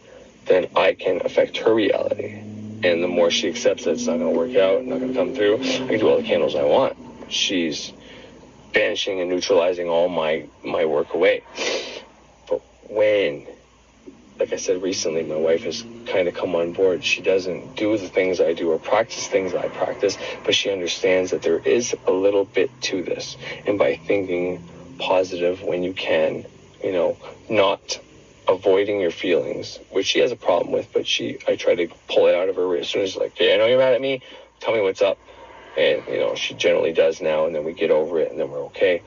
than I can affect her reality. And the more she accepts that it's not going to work out, not going to come through, I can do all the candles I want. She's banishing and neutralizing all my work away. But when, like I said recently, my wife has kind of come on board. She doesn't do the things I do or practice things I practice, but she understands that there is a little bit to this. And by thinking positive when you can, not avoiding your feelings, which she has a problem with, but I try to pull it out of her as soon as, like, hey, I know you're mad at me, tell me what's up. And, she generally does now, and then we get over it, and then we're okay.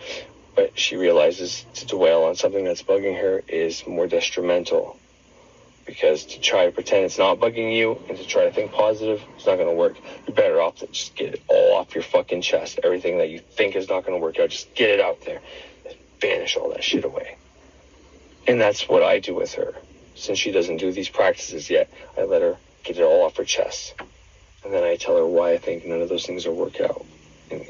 But she realizes to dwell on something that's bugging her is more detrimental. Because to try to pretend it's not bugging you and to try to think positive, it's not going to work. You're better off to just get it all off your fucking chest. Everything that you think is not going to work out, just get it out there. Banish all that shit away. And that's what I do with her. Since she doesn't do these practices yet, I let her get it all off her chest. And then I tell her why I think none of those things will work out. And,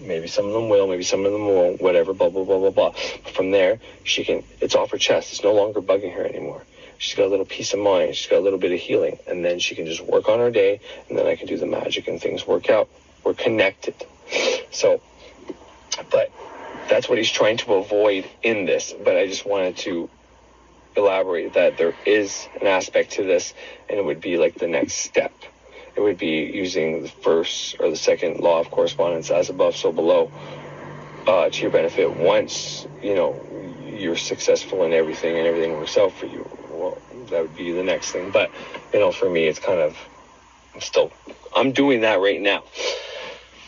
maybe some of them will, maybe some of them won't, whatever, blah, blah, blah, blah, blah. But from there, it's off her chest. It's no longer bugging her anymore. She's got a little peace of mind. She's got a little bit of healing. And then she can just work on her day, and then I can do the magic and things work out. We're connected. So, but that's what he's trying to avoid in this. But I just wanted to elaborate that there is an aspect to this, and it would be like the next step. It would be using the first or the second law of correspondence, as above, so below, to your benefit. Once, you're successful in everything and everything works out for you, well, that would be the next thing. But, for me, it's kind of I'm doing that right now.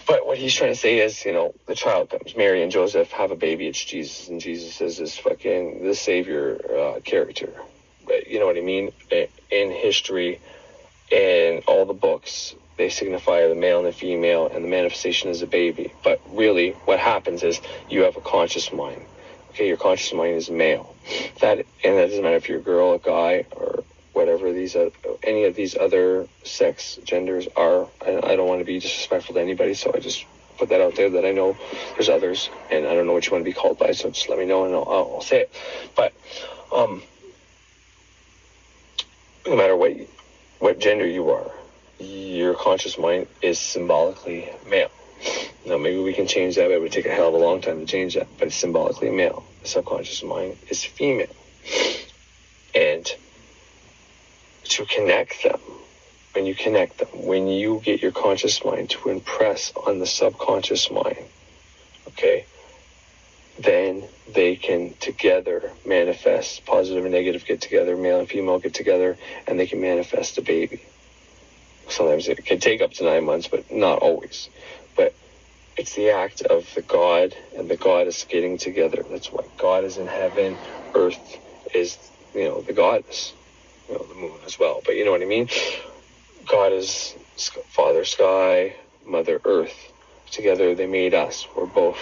But what he's trying to say is, the child comes, Mary and Joseph have a baby, it's Jesus, and Jesus is the savior character. But you know what I mean? In history, in all the books, they signify the male and the female, and the manifestation is a baby. But really, what happens is you have a conscious mind. Okay, your conscious mind is male. And that doesn't matter if you're a girl, a guy, or whatever any of these other sex genders are. I don't want to be disrespectful to anybody, so I just put that out there that I know there's others, and I don't know what you want to be called by, so just let me know and I'll say it. But no matter what gender you are, your conscious mind is symbolically male. Now, maybe we can change that, but it would take a hell of a long time to change that, but it's symbolically male. The subconscious mind is female. And to connect them, when you get your conscious mind to impress on the subconscious mind, okay, then they can together manifest, positive and negative get together, male and female get together, and they can manifest a baby. Sometimes it can take up to 9 months, but not always. But it's the act of the God and the goddess getting together. That's why God is in heaven, earth is, the goddess, the moon as well. But you know what I mean? God is Father Sky, Mother Earth. Together they made us. We're both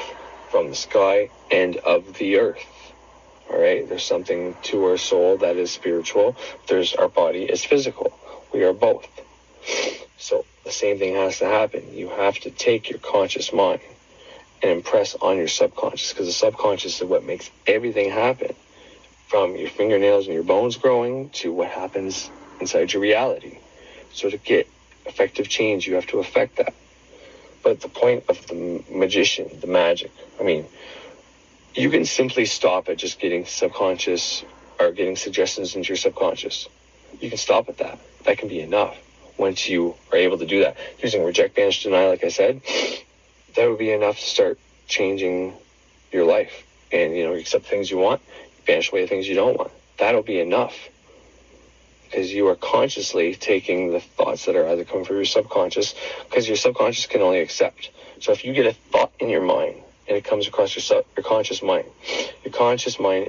from the sky and of the earth. All right? There's something to our soul that is spiritual. Our body is physical. We are both. So the same thing has to happen. You have to take your conscious mind and impress on your subconscious, because the subconscious is what makes everything happen, from your fingernails and your bones growing to what happens inside your reality. So to get effective change, you have to affect that. But the point of the magician, the magic, you can simply stop at just getting subconscious or getting suggestions into your subconscious. You can stop at that. That can be enough. Once you are able to do that, using reject, banish, deny, like I said, that would be enough to start changing your life. And, you accept things you want, banish away the things you don't want. That'll be enough. Because you are consciously taking the thoughts that are either coming from your subconscious, because your subconscious can only accept. So if you get a thought in your mind, and it comes across your conscious mind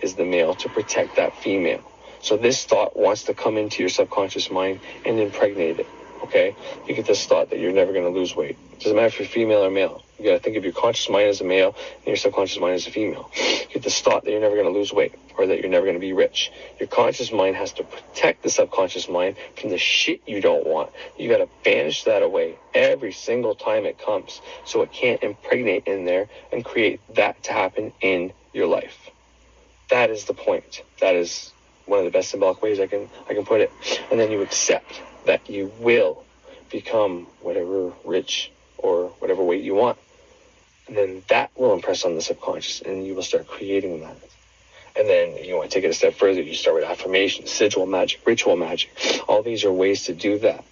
is the male to protect that female. So this thought wants to come into your subconscious mind and impregnate it, okay? You get this thought that you're never going to lose weight. It doesn't matter if you're female or male. You got to think of your conscious mind as a male and your subconscious mind as a female. You get this thought that you're never going to lose weight or that you're never going to be rich. Your conscious mind has to protect the subconscious mind from the shit you don't want. You got to banish that away every single time it comes, so it can't impregnate in there and create that to happen in your life. That is the point. That is one of the best symbolic ways I can put it. And then you accept that you will become whatever rich or whatever weight you want. And then that will impress on the subconscious, and you will start creating that. And then you want to take it a step further. You start with affirmation, sigil magic, ritual magic. All these are ways to do that.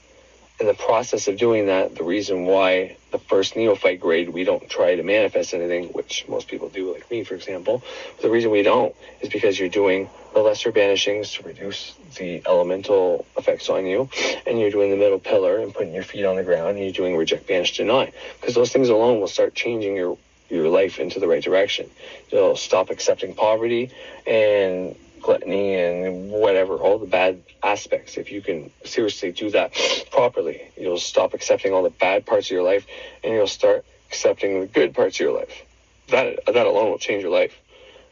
In the process of doing that, the reason why the first neophyte grade, we don't try to manifest anything, which most people do, like me, for example. The reason we don't is because you're doing the lesser banishings to reduce the elemental effects on you, and you're doing the middle pillar and putting your feet on the ground, and you're doing reject, banish, deny. Because those things alone will start changing your life into the right direction. You'll stop accepting poverty and gluttony and whatever, all the bad aspects. If you can seriously do that properly, you'll stop accepting all the bad parts of your life, and you'll start accepting the good parts of your life. That alone will change your life.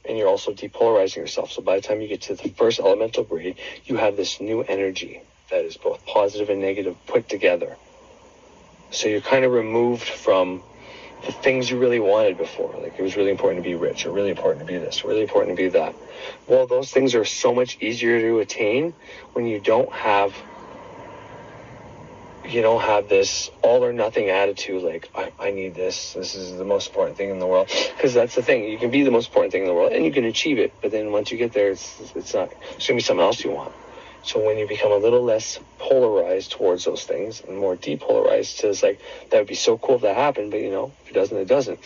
And you're also depolarizing yourself. So by the time you get to the first elemental grade, you have this new energy that is both positive and negative put together. So you're kind of removed from the things you really wanted before. Like, it was really important to be rich, or really important to be this, or really important to be that. Well, those things are so much easier to attain when you don't have this all or nothing attitude, like, I need this is the most important thing in the world. Because that's the thing, you can be the most important thing in the world and you can achieve it, but then once you get there, it's not, it's going to be something else you want. So when you become a little less polarized towards those things and more depolarized to, it's like, that would be so cool if that happened, but if it doesn't, it doesn't.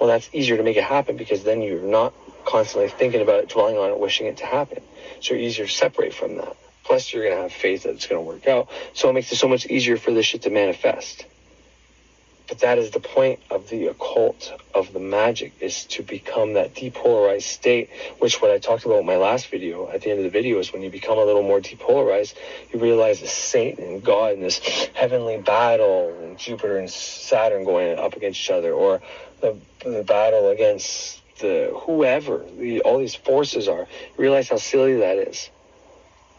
Well, that's easier to make it happen, because then you're not constantly thinking about it, dwelling on it, wishing it to happen. So you're easier to separate from that. plus you're going to have faith that it's going to work out. So it makes it so much easier for this shit to manifest. But that is the point of the occult, of the magic, is to become that depolarized state, which what I talked about in my last video, at the end of the video, is when you become a little more depolarized, you realize the Satan and God and this heavenly battle, and Jupiter and Saturn going up against each other, or the battle against whoever, all these forces are. You realize how silly that is.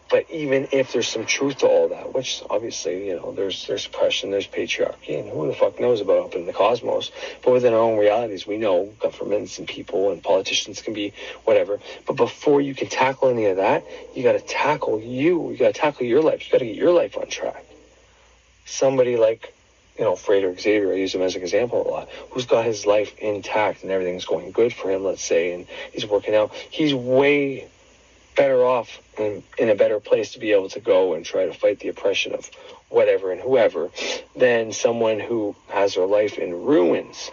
But even if there's some truth to all that, which obviously, there's oppression, there's patriarchy, and who the fuck knows about up in the cosmos. But within our own realities, we know governments and people and politicians can be whatever. But before you can tackle any of that, you got to tackle you. You got to tackle your life. You got to get your life on track. Somebody like, Freight or Xavier, I use him as an example a lot, who's got his life intact and everything's going good for him, let's say, and he's working out. He's way better off and in a better place to be able to go and try to fight the oppression of whatever and whoever than someone who has their life in ruins,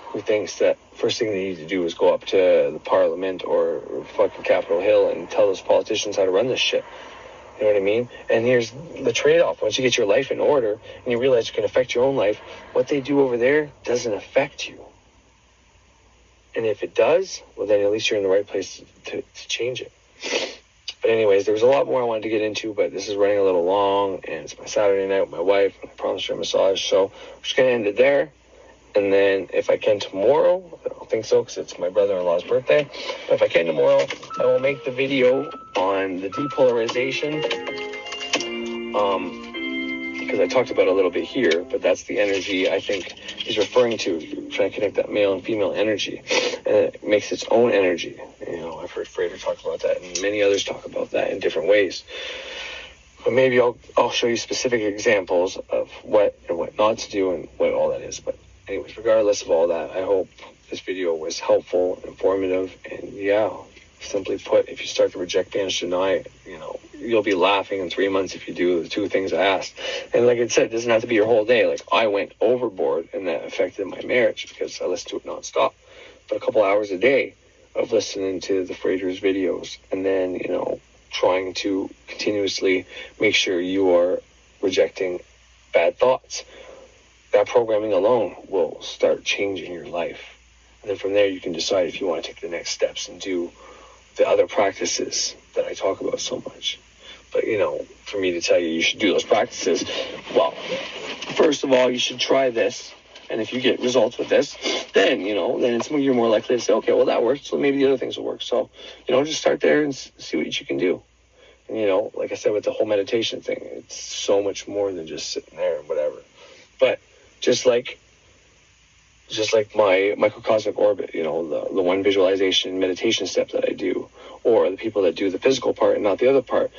who thinks that first thing they need to do is go up to the Parliament or fucking Capitol Hill and tell those politicians how to run this shit. You know what I mean? And here's the trade-off. Once you get your life in order and you realize it can affect your own life, what they do over there doesn't affect you. And if it does, well, then at least you're in the right place to change it. But anyways, there was a lot more I wanted to get into, but this is running a little long, and it's my Saturday night with my wife, and I promised her a massage, so I'm just going to end it there. And then if I can tomorrow, I don't think so because it's my brother-in-law's birthday, but if I can tomorrow, I will make the video on the depolarization, because I talked about it a little bit here, but that's the energy I think he's referring to, trying to connect that male and female energy, and it makes its own energy. I've heard Frater talk about that, and many others talk about that in different ways. But maybe I'll show you specific examples of what and what not to do and what all that is. But anyways, regardless of all that, I hope this video was helpful, informative, and simply put, if you start to reject, banish, deny, you'll be laughing in 3 months if you do the two things I asked. And like I said, it doesn't have to be your whole day. Like, I went overboard, and that affected my marriage because I listened to it nonstop. But a couple hours a day of listening to the Frater's videos, and then, trying to continuously make sure you are rejecting bad thoughts. That programming alone will start changing your life. And then from there, you can decide if you want to take the next steps and do the other practices that I talk about so much. But, for me to tell you should do those practices, well, first of all, you should try this. And if you get results with this, then, then you're more likely to say, okay, well, that worked, so maybe the other things will work. So, just start there and see what you can do. And, like I said, with the whole meditation thing, it's so much more than just sitting there and whatever. But just like my microcosmic orbit, the one visualization meditation step that I do, or the people that do the physical part and not the other part,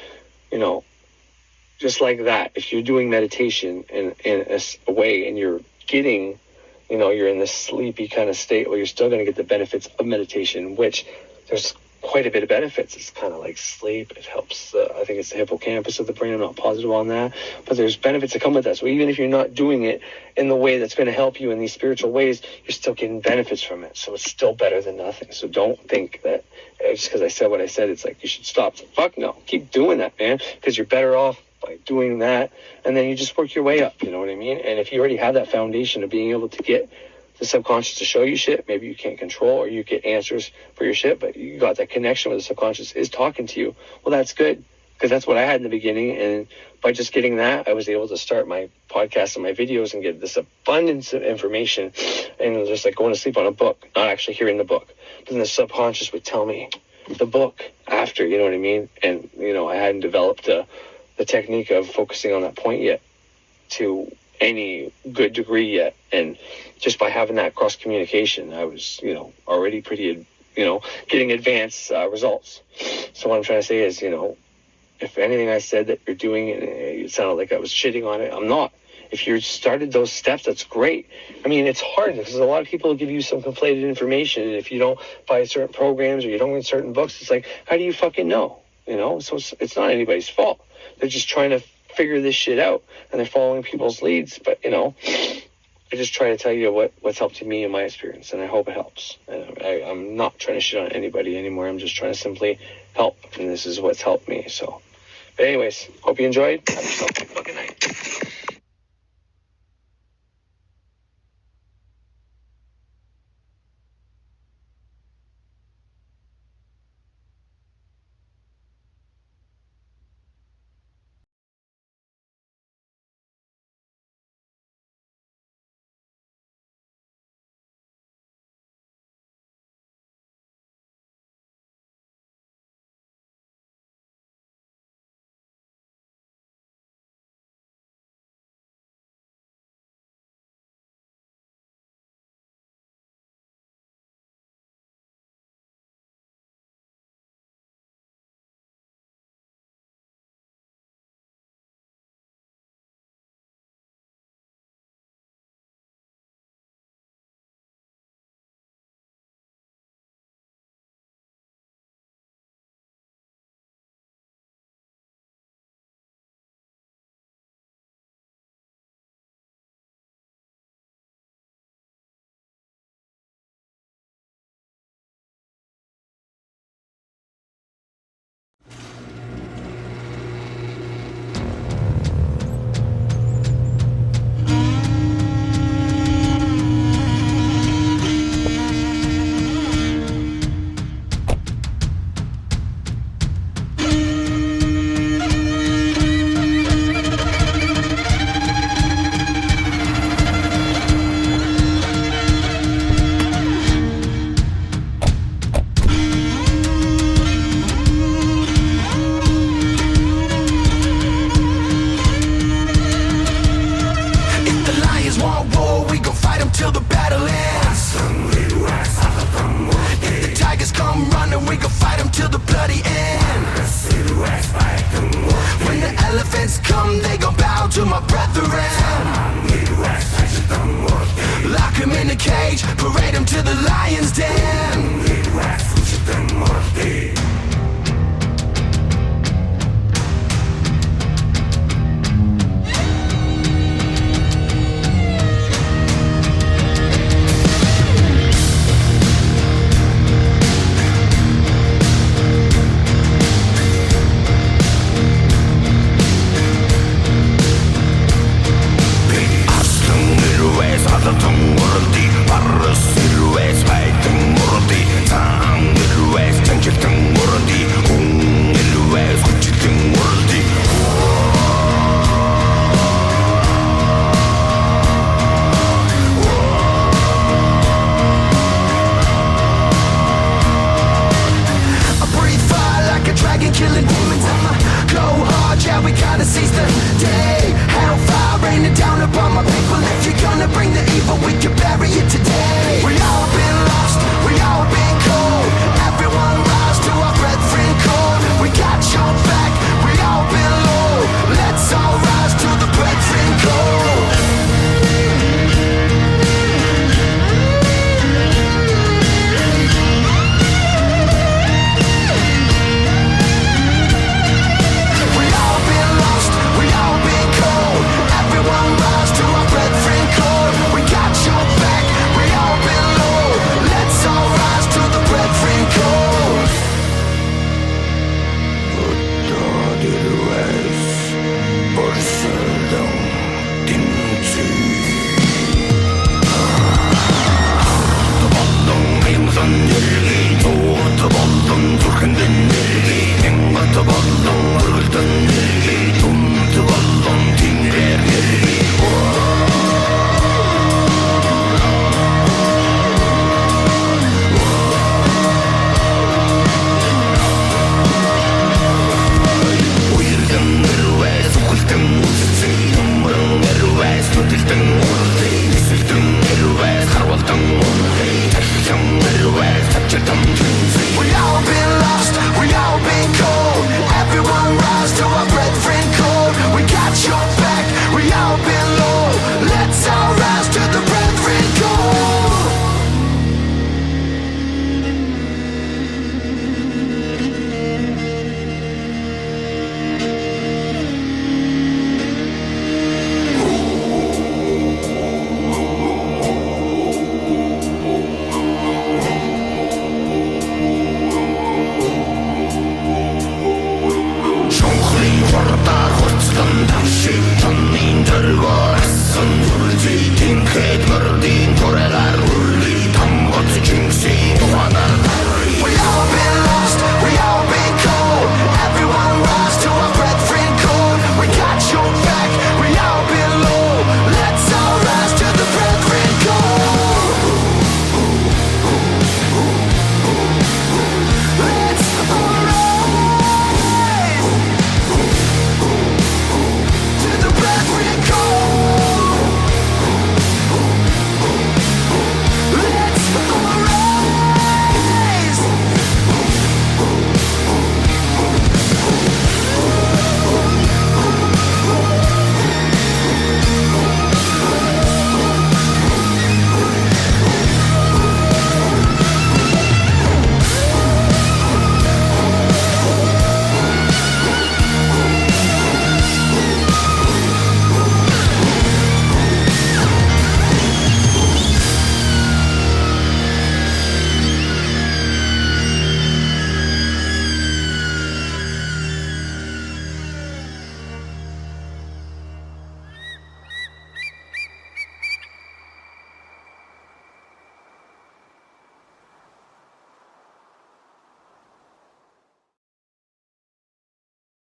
just like that, if you're doing meditation in a way and you're getting, you're in this sleepy kind of state where you're still going to get the benefits of meditation, which there's quite a bit of benefits. It's kind of like sleep. It helps, I think it's the hippocampus of the brain. I'm not positive on that, but there's benefits that come with that. So even if you're not doing it in the way that's going to help you in these spiritual ways, you're still getting benefits from it. So it's still better than nothing. So don't think that just because I said what I said, it's like you should stop. Fuck no. Keep doing that, man, because you're better off by doing that, and then you just work your way up, you know what I mean? And if you already have that foundation of being able to get the subconscious to show you shit, maybe you can't control, or you get answers for your shit, but you got that connection where the subconscious is talking to you, well, that's good, because that's what I had in the beginning, and by just getting that, I was able to start my podcast and my videos and get this abundance of information, and just like going to sleep on a book, not actually hearing the book, but then the subconscious would tell me the book after, you know what I mean? And, I hadn't developed the technique of focusing on that point yet to any good degree yet. And just by having that cross communication, I was, already pretty, getting advanced results. So what I'm trying to say is, if anything I said that you're doing, it sounded like I was shitting on it. I'm not. If you started those steps, that's great. I mean, it's hard because a lot of people give you some conflated information. And if you don't buy certain programs or you don't read certain books, it's like, how do you fucking know? So it's not anybody's fault. They're just trying to figure this shit out, and they're following people's leads. But, I just try to tell you what's helped me in my experience, and I hope it helps. And I'm not trying to shit on anybody anymore. I'm just trying to simply help, and this is what's helped me. So But anyways, hope you enjoyed. Have yourself a fucking night.